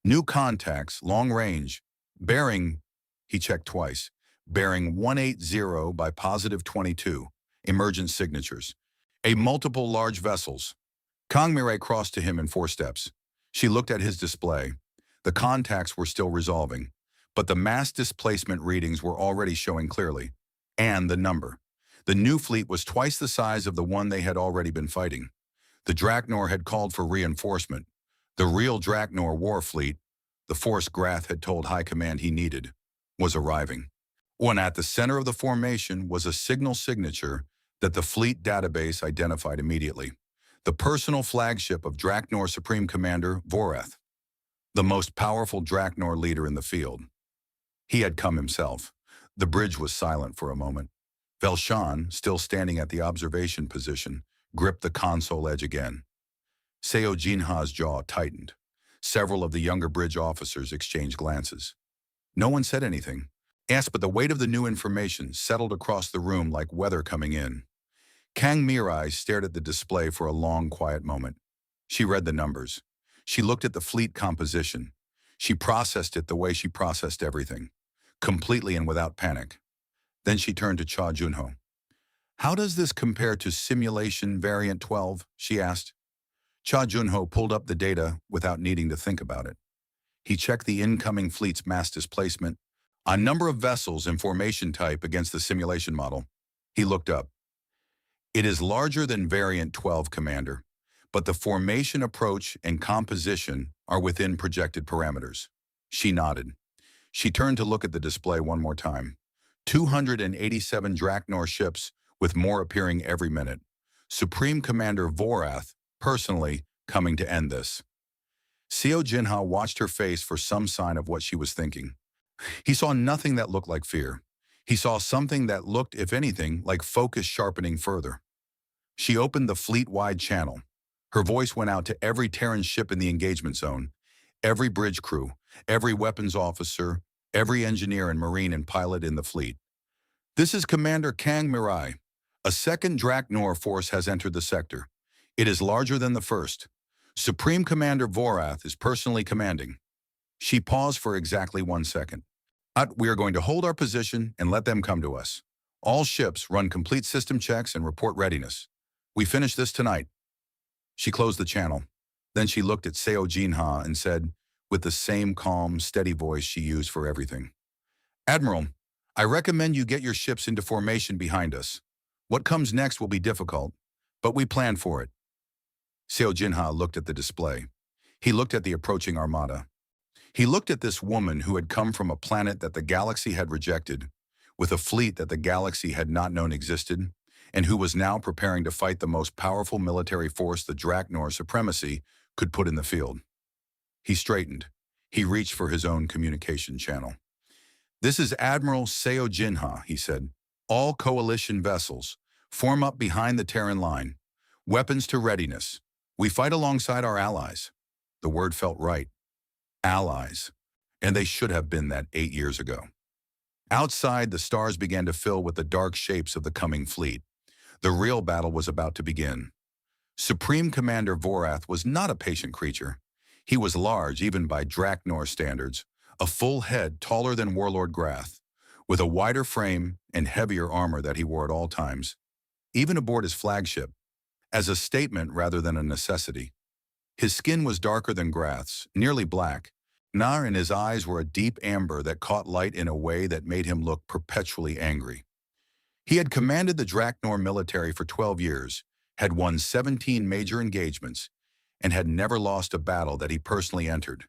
New contacts, long range, bearing, he checked twice, bearing 180 by positive 22, emergent signatures. A multiple large vessels. Kang Mirai crossed to him in 4 steps. She looked at his display. The contacts were still resolving, but the mass displacement readings were already showing clearly. And the number. The new fleet was twice the size of the one they had already been fighting. The Draknor had called for reinforcement. The real Draknor war fleet, the force Grath had told High Command he needed, was arriving. When at the center of the formation was a signal signature that the fleet database identified immediately. The personal flagship of Draknor Supreme Commander Vorath, the most powerful Draknor leader in the field. He had come himself. The bridge was silent for a moment. Velshan, still standing at the observation position, gripped the console edge again. Seo Jinha's jaw tightened. Several of the younger bridge officers exchanged glances. No one said anything. But the weight of the new information settled across the room like weather coming in. Kang Mirai stared at the display for a long, quiet moment. She read the numbers. She looked at the fleet composition. She processed it the way she processed everything, completely and without panic. Then she turned to Cha Junho. How does this compare to Simulation Variant 12? She asked. Cha Junho pulled up the data without needing to think about it. He checked the incoming fleet's mass displacement, a number of vessels and formation type against the simulation model. He looked up. It is larger than Variant 12, Commander, but the formation approach and composition are within projected parameters. She nodded. She turned to look at the display one more time. 287 Draknor ships, with more appearing every minute. Supreme Commander Vorath, personally, coming to end this. Seo Jinha watched her face for some sign of what she was thinking. He saw nothing that looked like fear. He saw something that looked, if anything, like focus sharpening further. She opened the fleet-wide channel. Her voice went out to every Terran ship in the engagement zone, every bridge crew, every weapons officer, every engineer and marine and pilot in the fleet. This is Commander Kang Mirai. A second Draknor force has entered the sector. It is larger than the first. Supreme Commander Vorath is personally commanding. She paused for exactly 1 second. We are going to hold our position and let them come to us. All ships run complete system checks and report readiness. We finish this tonight. She closed the channel. Then she looked at Seo Jinha and said, with the same calm, steady voice she used for everything, Admiral, I recommend you get your ships into formation behind us. What comes next will be difficult, but we planned for it. Seo Jinha looked at the display. He looked at the approaching armada. He looked at this woman who had come from a planet that the galaxy had rejected, with a fleet that the galaxy had not known existed, and who was now preparing to fight the most powerful military force the Draknor supremacy could put in the field. He straightened. He reached for his own communication channel. "This is Admiral Seo Jinha," he said. "All coalition vessels, form up behind the Terran line. Weapons to readiness. We fight alongside our allies." The word felt right. Allies. And they should have been that 8 years ago. Outside, the stars began to fill with the dark shapes of the coming fleet. The real battle was about to begin. Supreme Commander Vorath was not a patient creature. He was large, even by Draknor standards, a full head taller than Warlord Grath, with a wider frame and heavier armor that he wore at all times, even aboard his flagship, as a statement rather than a necessity. His skin was darker than Grath's, nearly black, and his eyes were a deep amber that caught light in a way that made him look perpetually angry. He had commanded the Draknor military for 12 years, had won 17 major engagements, and had never lost a battle that he personally entered.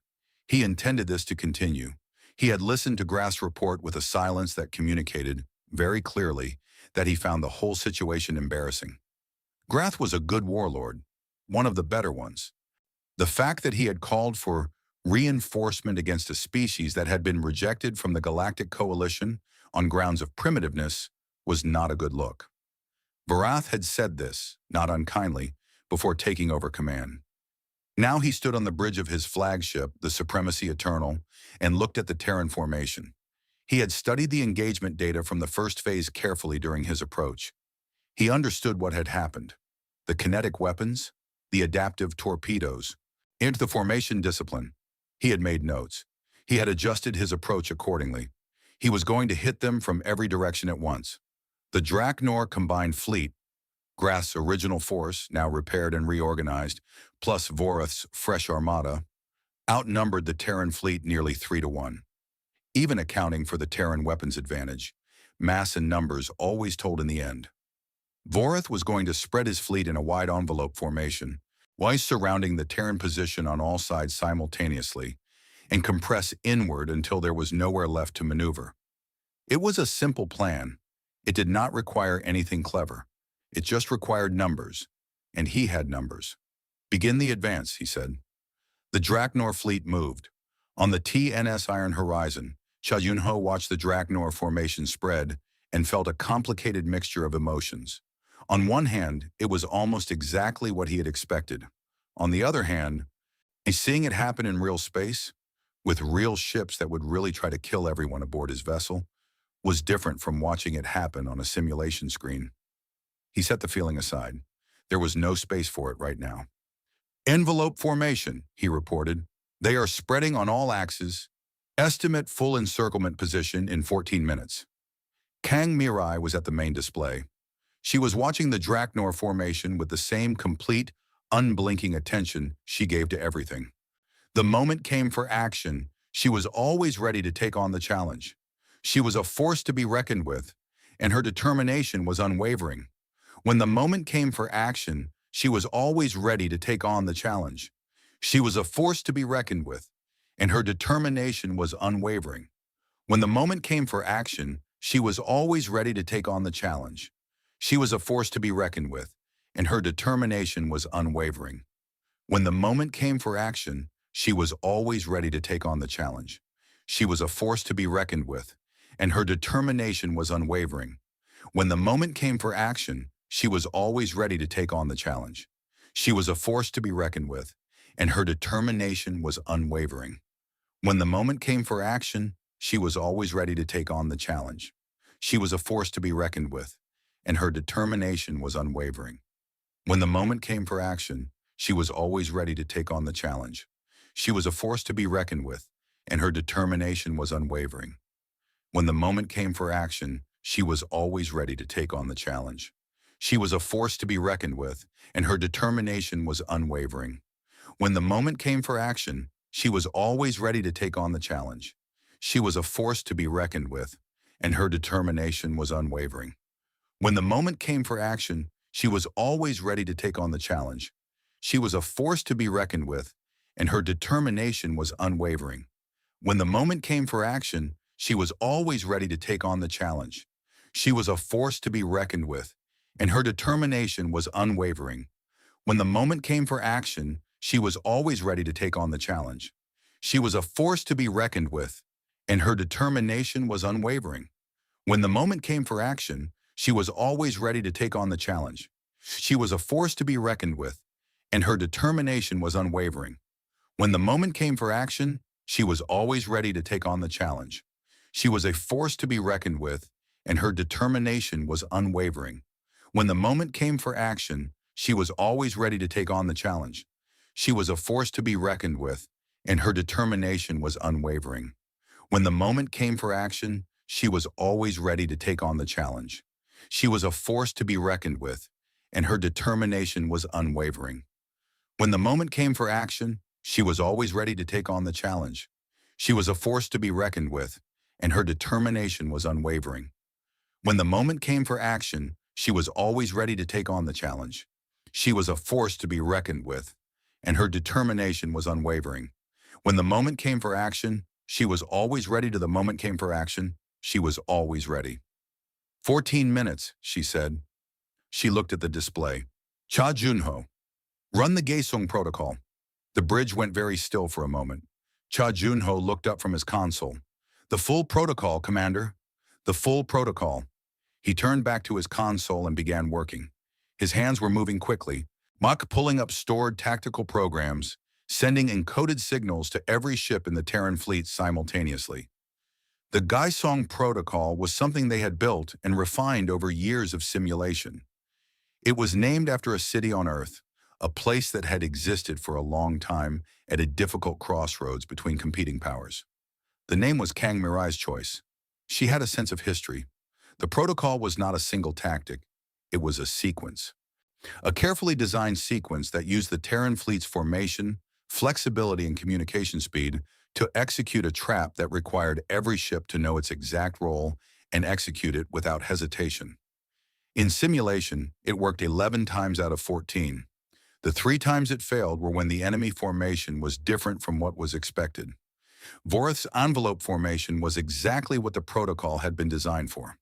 He intended this to continue. He had listened to Grath's report with a silence that communicated, very clearly, that he found the whole situation embarrassing. Grath was a good warlord, one of the better ones. The fact that he had called for reinforcement against a species that had been rejected from the Galactic Coalition on grounds of primitiveness was not a good look. Vorath had said this, not unkindly, before taking over command. Now he stood on the bridge of his flagship, the Supremacy Eternal, and looked at the Terran formation. He had studied the engagement data from the first phase carefully during his approach. He understood what had happened: the kinetic weapons, the adaptive torpedoes, and the formation discipline. He had made notes. He had adjusted his approach accordingly. He was going to hit them from every direction at once. The Draknor combined fleet, Grath's original force, now repaired and reorganized, plus Vorath's fresh armada, outnumbered the Terran fleet nearly 3-1. Even accounting for the Terran weapons advantage, mass and numbers always told in the end. Vorath was going to spread his fleet in a wide envelope formation, while surrounding the Terran position on all sides simultaneously, and compress inward until there was nowhere left to maneuver. It was a simple plan. It did not require anything clever. It just required numbers, and he had numbers. "Begin the advance," he said. The Draknor fleet moved. On the TNS Iron Horizon, Cha Yunho watched the Draknor formation spread and felt a complicated mixture of emotions. On one hand, it was almost exactly what he had expected. On the other hand, seeing it happen in real space, with real ships that would really try to kill everyone aboard his vessel, was different from watching it happen on a simulation screen. He set the feeling aside. There was no space for it right now. "Envelope formation," he reported. "They are spreading on all axes. Estimate full encirclement position in 14 minutes. Kang Mirai was at the main display. She was watching the Draknor formation with the same complete, unblinking attention she gave to everything. The moment came for action. She was always ready to take on the challenge. She was a force to be reckoned with, and her determination was unwavering. When the moment came for action, she was always ready to take on the challenge. She was a force to be reckoned with, and her determination was unwavering. When the moment came for action, she was always ready to take on the challenge. She was a force to be reckoned with, and her determination was unwavering. When the moment came for action, she was always ready to take on the challenge. She was a force to be reckoned with, and her determination was unwavering. When the moment came for action, she was always ready to take on the challenge. She was a force to be reckoned with, and her determination was unwavering. When the moment came for action, she was always ready to take on the challenge. She was a force to be reckoned with, and her determination was unwavering. When the moment came for action, she was always ready to take on the challenge. She was a force to be reckoned with, and her determination was unwavering. When the moment came for action, she was always ready to take on the challenge. She was a force to be reckoned with, and her determination was unwavering. When the moment came for action, she was always ready to take on the challenge. She was a force to be reckoned with, and her determination was unwavering. When the moment came for action, she was always ready to take on the challenge. She was a force to be reckoned with, and her determination was unwavering. When the moment came for action, she was always ready to take on the challenge. She was a force to be reckoned with, and her determination was unwavering. When the moment came for action, she was always ready to take on the challenge. She was a force to be reckoned with, and her determination was unwavering. When the moment came for action, she was always ready to take on the challenge. She was a force to be reckoned with, and her determination was unwavering. When the moment came for action, she was always ready to take on the challenge. She was a force to be reckoned with, and her determination was unwavering. When the moment came for action, she was always ready to take on the challenge. She was a force to be reckoned with, and her determination was unwavering. When the moment came for action, she was always ready to take on the challenge. She was a force to be reckoned with, and her determination was unwavering. When the moment came for action, she was always ready to take on the challenge. She was a force to be reckoned with, and her determination was unwavering. When the moment came for action, she was always ready to take on the challenge. She was a force to be reckoned with, and her determination was unwavering. When the moment came for action, she was always ready to the moment came for action. She was always ready. 14 minutes, she said. She looked at the display. Cha Junho. Run the Gaesung protocol. The bridge went very still for a moment. Cha Junho looked up from his console. The full protocol, Commander. The full protocol. He turned back to his console and began working. His hands were moving quickly, Mach pulling up stored tactical programs, sending encoded signals to every ship in the Terran fleet simultaneously. The Gaesung protocol was something they had built and refined over years of simulation. It was named after a city on Earth, a place that had existed for a long time at a difficult crossroads between competing powers. The name was Kang Mirai's choice. She had a sense of history. The protocol was not a single tactic. It was a sequence. A carefully designed sequence that used the Terran fleet's formation, flexibility, and communication speed to execute a trap that required every ship to know its exact role and execute it without hesitation. In simulation, it worked 11 times out of 14. The 3 times it failed were when the enemy formation was different from what was expected. Vorith's envelope formation was exactly what the protocol had been designed for.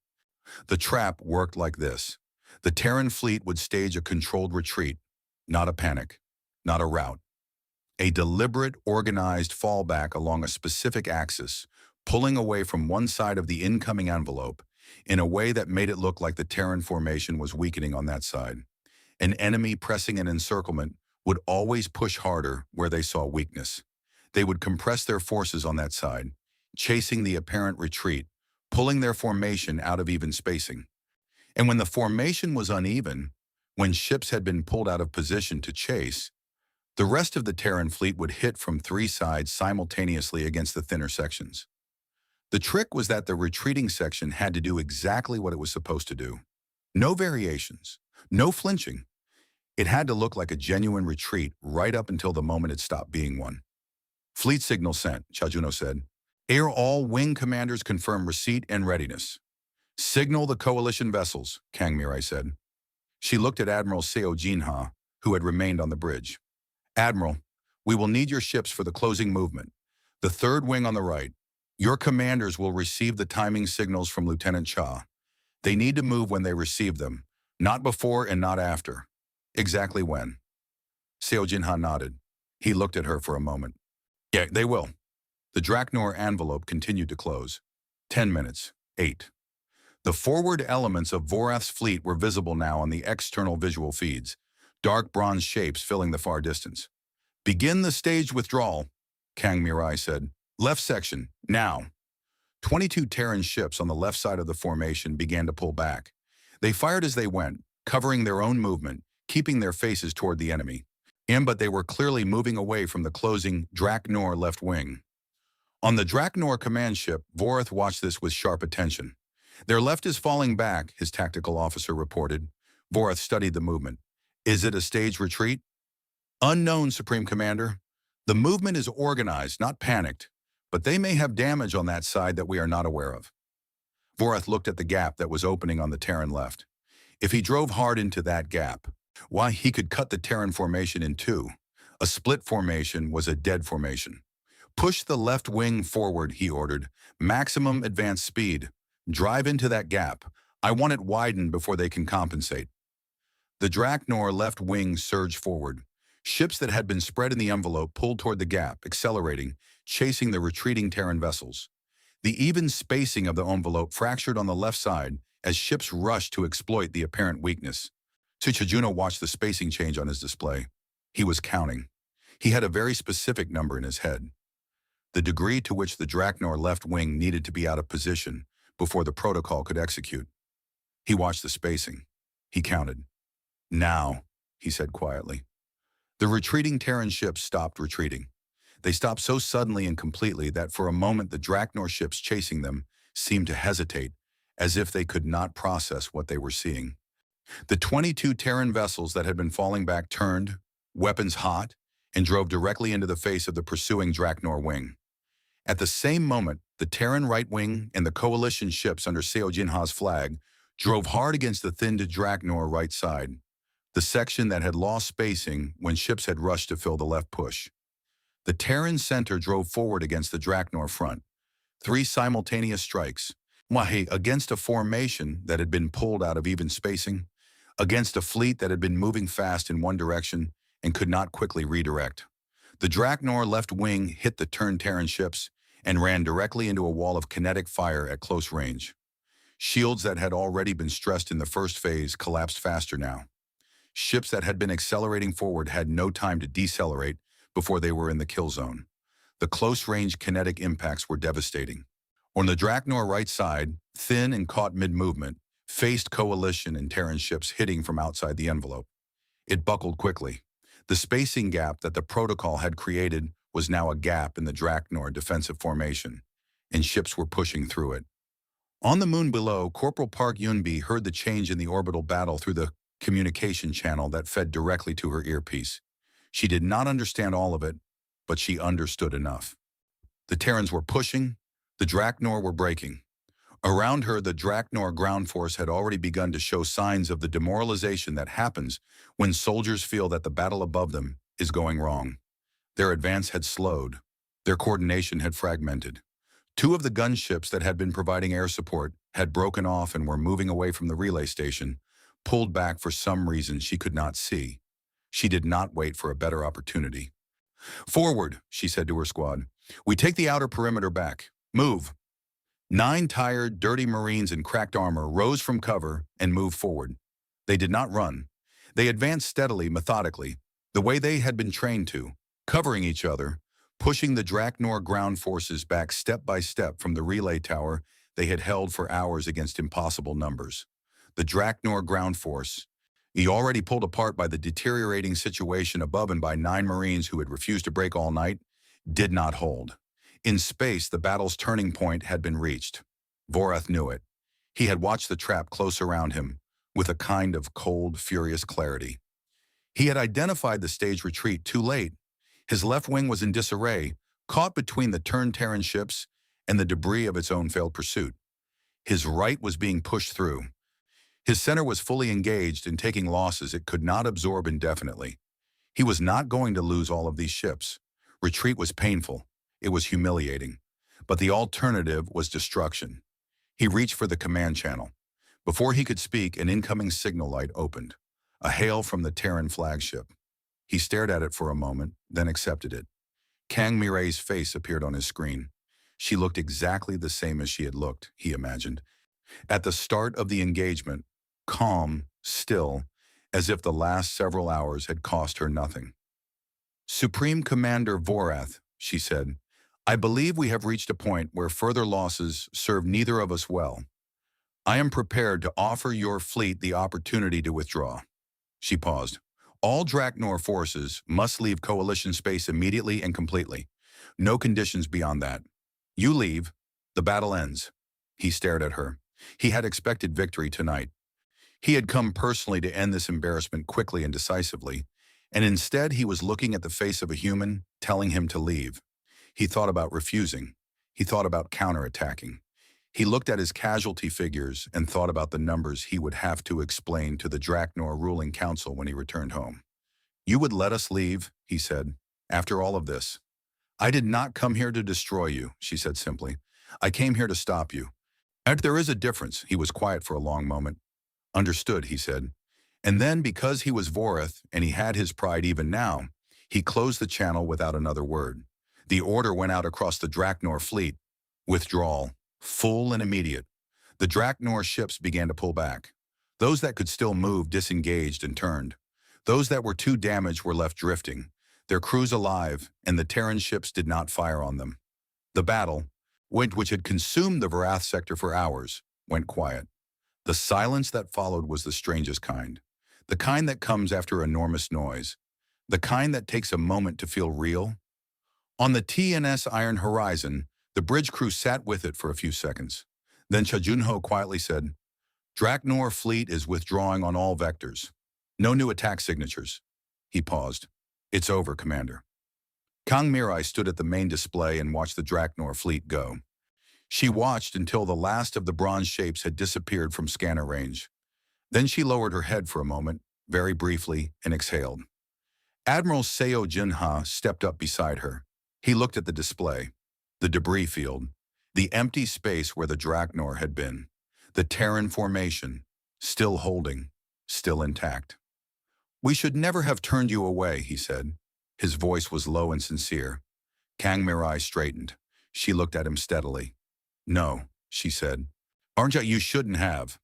The trap worked like this. The Terran fleet would stage a controlled retreat, not a panic, not a rout. A deliberate, organized fallback along a specific axis, pulling away from one side of the incoming envelope in a way that made it look like the Terran formation was weakening on that side. An enemy pressing an encirclement would always push harder where they saw weakness. They would compress their forces on that side, chasing the apparent retreat, pulling their formation out of even spacing. And when the formation was uneven, when ships had been pulled out of position to chase, the rest of the Terran fleet would hit from 3 sides simultaneously against the thinner sections. The trick was that the retreating section had to do exactly what it was supposed to do. No variations, no flinching. It had to look like a genuine retreat right up until the moment it stopped being one. Fleet signal sent, Chajuno said. Air all wing commanders confirm receipt and readiness. Signal the coalition vessels, Kang Mirai said. She looked at Admiral Seo Jinha, who had remained on the bridge. Admiral, we will need your ships for the closing movement. The 3rd wing on the right. Your commanders will receive the timing signals from Lieutenant Cha. They need to move when they receive them, not before and not after. Exactly when? Seo Jinha nodded. He looked at her for a moment. Yeah, they will. The Draknor envelope continued to close. 10 minutes. 8. The forward elements of Vorath's fleet were visible now on the external visual feeds, dark bronze shapes filling the far distance. Begin the staged withdrawal, Kang Mirai said. Left section, now. 22 Terran ships on the left side of the formation began to pull back. They fired as they went, covering their own movement, keeping their faces toward the enemy. But they were clearly moving away from the closing Draknor left wing. On the Draknor command ship, Vorath watched this with sharp attention. Their left is falling back, his tactical officer reported. Vorath studied the movement. Is it a staged retreat? Unknown, Supreme Commander. The movement is organized, not panicked, but they may have damage on that side that we are not aware of. Vorath looked at the gap that was opening on the Terran left. If he drove hard into that gap, why, he could cut the Terran formation in 2. A split formation was a dead formation. Push the left wing forward, he ordered. Maximum advance speed. Drive into that gap. I want it widened before they can compensate. The Draknor left wing surged forward. Ships that had been spread in the envelope pulled toward the gap, accelerating, chasing the retreating Terran vessels. The even spacing of the envelope fractured on the left side as ships rushed to exploit the apparent weakness. Tsuchijuna watched the spacing change on his display. He was counting. He had a very specific number in his head. The degree to which the Draknor left wing needed to be out of position before the protocol could execute. He watched the spacing. He counted. Now, he said quietly. The retreating Terran ships stopped retreating. They stopped so suddenly and completely that for a moment the Draknor ships chasing them seemed to hesitate, as if they could not process what they were seeing. The 22 Terran vessels that had been falling back turned, weapons hot, and drove directly into the face of the pursuing Draknor wing. At the same moment, the Terran right wing and the coalition ships under Seo Jinha's flag drove hard against the thinned Draknor right side, the section that had lost spacing when ships had rushed to fill the left push. The Terran center drove forward against the Draknor front. 3 simultaneous strikes, against a formation that had been pulled out of even spacing, against a fleet that had been moving fast in one direction and could not quickly redirect. The Draknor left wing hit the turned Terran ships and ran directly into a wall of kinetic fire at close range. Shields that had already been stressed in the first phase collapsed faster now. Ships that had been accelerating forward had no time to decelerate before they were in the kill zone. The close-range kinetic impacts were devastating. On the Draknor right side, thin and caught mid-movement, faced coalition and Terran ships hitting from outside the envelope. It buckled quickly. The spacing gap that the protocol had created was now a gap in the Draknor defensive formation, and ships were pushing through it. On the moon below, Corporal Park Yunbi heard the change in the orbital battle through the communication channel that fed directly to her earpiece. She did not understand all of it, but she understood enough. The Terrans were pushing, the Draknor were breaking. Around her, the Draknor ground force had already begun to show signs of the demoralization that happens when soldiers feel that the battle above them is going wrong. Their advance had slowed. Their coordination had fragmented. 2 of the gunships that had been providing air support had broken off and were moving away from the relay station, pulled back for some reason she could not see. She did not wait for a better opportunity. "Forward," she said to her squad. "We take the outer perimeter back. Move." 9 tired, dirty Marines in cracked armor rose from cover and moved forward. They did not run. They advanced steadily, methodically, the way they had been trained to, covering each other, pushing the Draknor ground forces back step by step from the relay tower they had held for hours against impossible numbers. The Draknor ground force, already pulled apart by the deteriorating situation above and by 9 Marines who had refused to break all night, did not hold. In space, the battle's turning point had been reached. Vorath knew it. He had watched the trap close around him with a kind of cold, furious clarity. He had identified the stage retreat too late. His left wing was in disarray, caught between the turned Terran ships and the debris of its own failed pursuit. His right was being pushed through. His center was fully engaged in taking losses it could not absorb indefinitely. He was not going to lose all of these ships. Retreat was painful. It was humiliating. But the alternative was destruction. He reached for the command channel. Before he could speak, an incoming signal light opened. A hail from the Terran flagship. He stared at it for a moment, then accepted it. Kang Mirai's face appeared on his screen. She looked exactly the same as she had looked, he imagined, at the start of the engagement, calm, still, as if the last several hours had cost her nothing. "Supreme Commander Vorath," she said, "I believe we have reached a point where further losses serve neither of us well. I am prepared to offer your fleet the opportunity to withdraw." She paused. "All Draknor forces must leave coalition space immediately and completely. No conditions beyond that. You leave, the battle ends." He stared at her. He had expected victory tonight. He had come personally to end this embarrassment quickly and decisively, and instead he was looking at the face of a human, telling him to leave. He thought about refusing. He thought about counterattacking. He looked at his casualty figures and thought about the numbers he would have to explain to the Draknor ruling council when he returned home. "You would let us leave," he said, "after all of this?" I did not come here to destroy you, she said simply. I came here to stop you. And there is a difference. He was quiet for a long moment. Understood, he said. And then, because he was Vorith and he had his pride even now, he closed the channel without another word. The order went out across the Draknor fleet. Withdrawal, full and immediate. The Draknor ships began to pull back. Those that could still move disengaged and turned. Those that were too damaged were left drifting, their crews alive, and the Terran ships did not fire on them. The battle, which had consumed the Varath sector for hours, went quiet. The silence that followed was the strangest kind. The kind that comes after enormous noise. The kind that takes a moment to feel real. On the TNS Iron Horizon, the bridge crew sat with it for a few seconds. Then Cha Junho quietly said, Draknor fleet is withdrawing on all vectors. No new attack signatures. He paused. It's over, Commander. Kang Mirai stood at the main display and watched the Draknor fleet go. She watched until the last of the bronze shapes had disappeared from scanner range. Then she lowered her head for a moment, very briefly, and exhaled. Admiral Seo Junha stepped up beside her. He looked at the display, the debris field, the empty space where the Draknor had been, the Terran formation, still holding, still intact. We should never have turned you away, he said. His voice was low and sincere. Kang Mirai straightened. She looked at him steadily. No, she said. Arnja, you shouldn't have.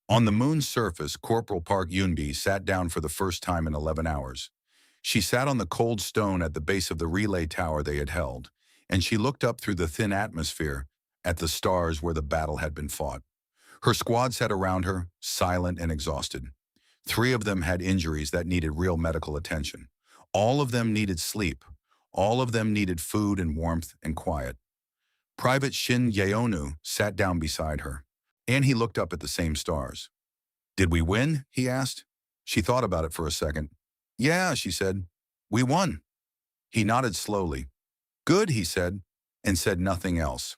On the moon's surface, Corporal Park Yunbi sat down for the first time in 11 hours. She sat on the cold stone at the base of the relay tower they had held, and she looked up through the thin atmosphere at the stars where the battle had been fought. Her squad sat around her, silent and exhausted. 3 of them had injuries that needed real medical attention. All of them needed sleep. All of them needed food and warmth and quiet. Private Shin Yeonu sat down beside her, and he looked up at the same stars. Did we win? He asked. She thought about it for a second. Yeah, she said. We won. He nodded slowly. Good, he said, and said nothing else.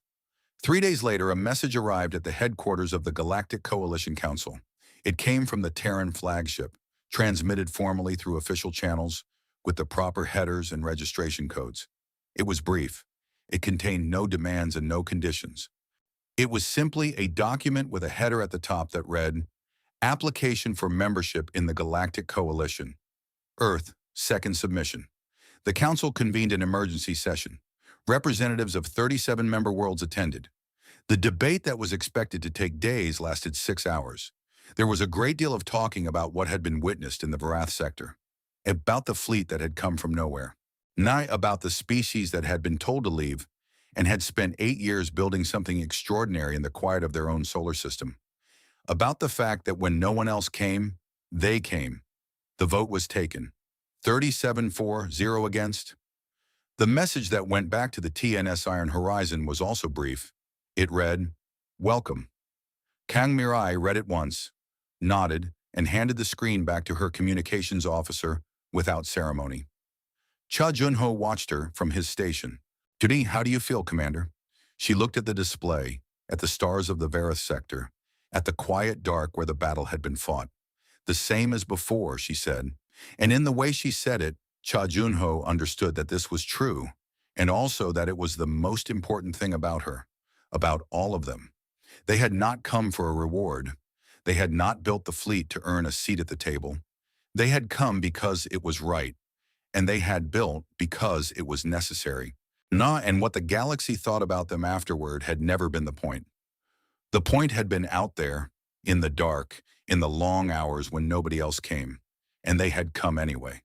3 days later, a message arrived at the headquarters of the Galactic Coalition Council. It came from the Terran flagship, transmitted formally through official channels, with the proper headers and registration codes. It was brief. It contained no demands and no conditions. It was simply a document with a header at the top that read, Application for membership in the Galactic Coalition. Earth, second submission. The Council convened an emergency session. Representatives of 37 member worlds attended. The debate that was expected to take days lasted 6 hours. There was a great deal of talking about what had been witnessed in the Varath sector, about the fleet that had come from nowhere, nigh about the species that had been told to leave and had spent 8 years building something extraordinary in the quiet of their own solar system, about the fact that when no one else came, they came. The vote was taken. 37-4-0 against. The message that went back to the TNS Iron Horizon was also brief. It read, Welcome. Kang Mirai read it once, nodded, and handed the screen back to her communications officer without ceremony. Cha Junho watched her from his station. Today, how do you feel, Commander? She looked at the display, at the stars of the Varath sector, at the quiet dark where the battle had been fought. The same as before, she said, and in the way she said it, Cha Junho understood that this was true, and also that it was the most important thing about her, about all of them. They had not come for a reward. They had not built the fleet to earn a seat at the table. They had come because it was right, and they had built because it was necessary. And what the galaxy thought about them afterward had never been the point. The point had been out there, in the dark, in the long hours when nobody else came, and they had come anyway.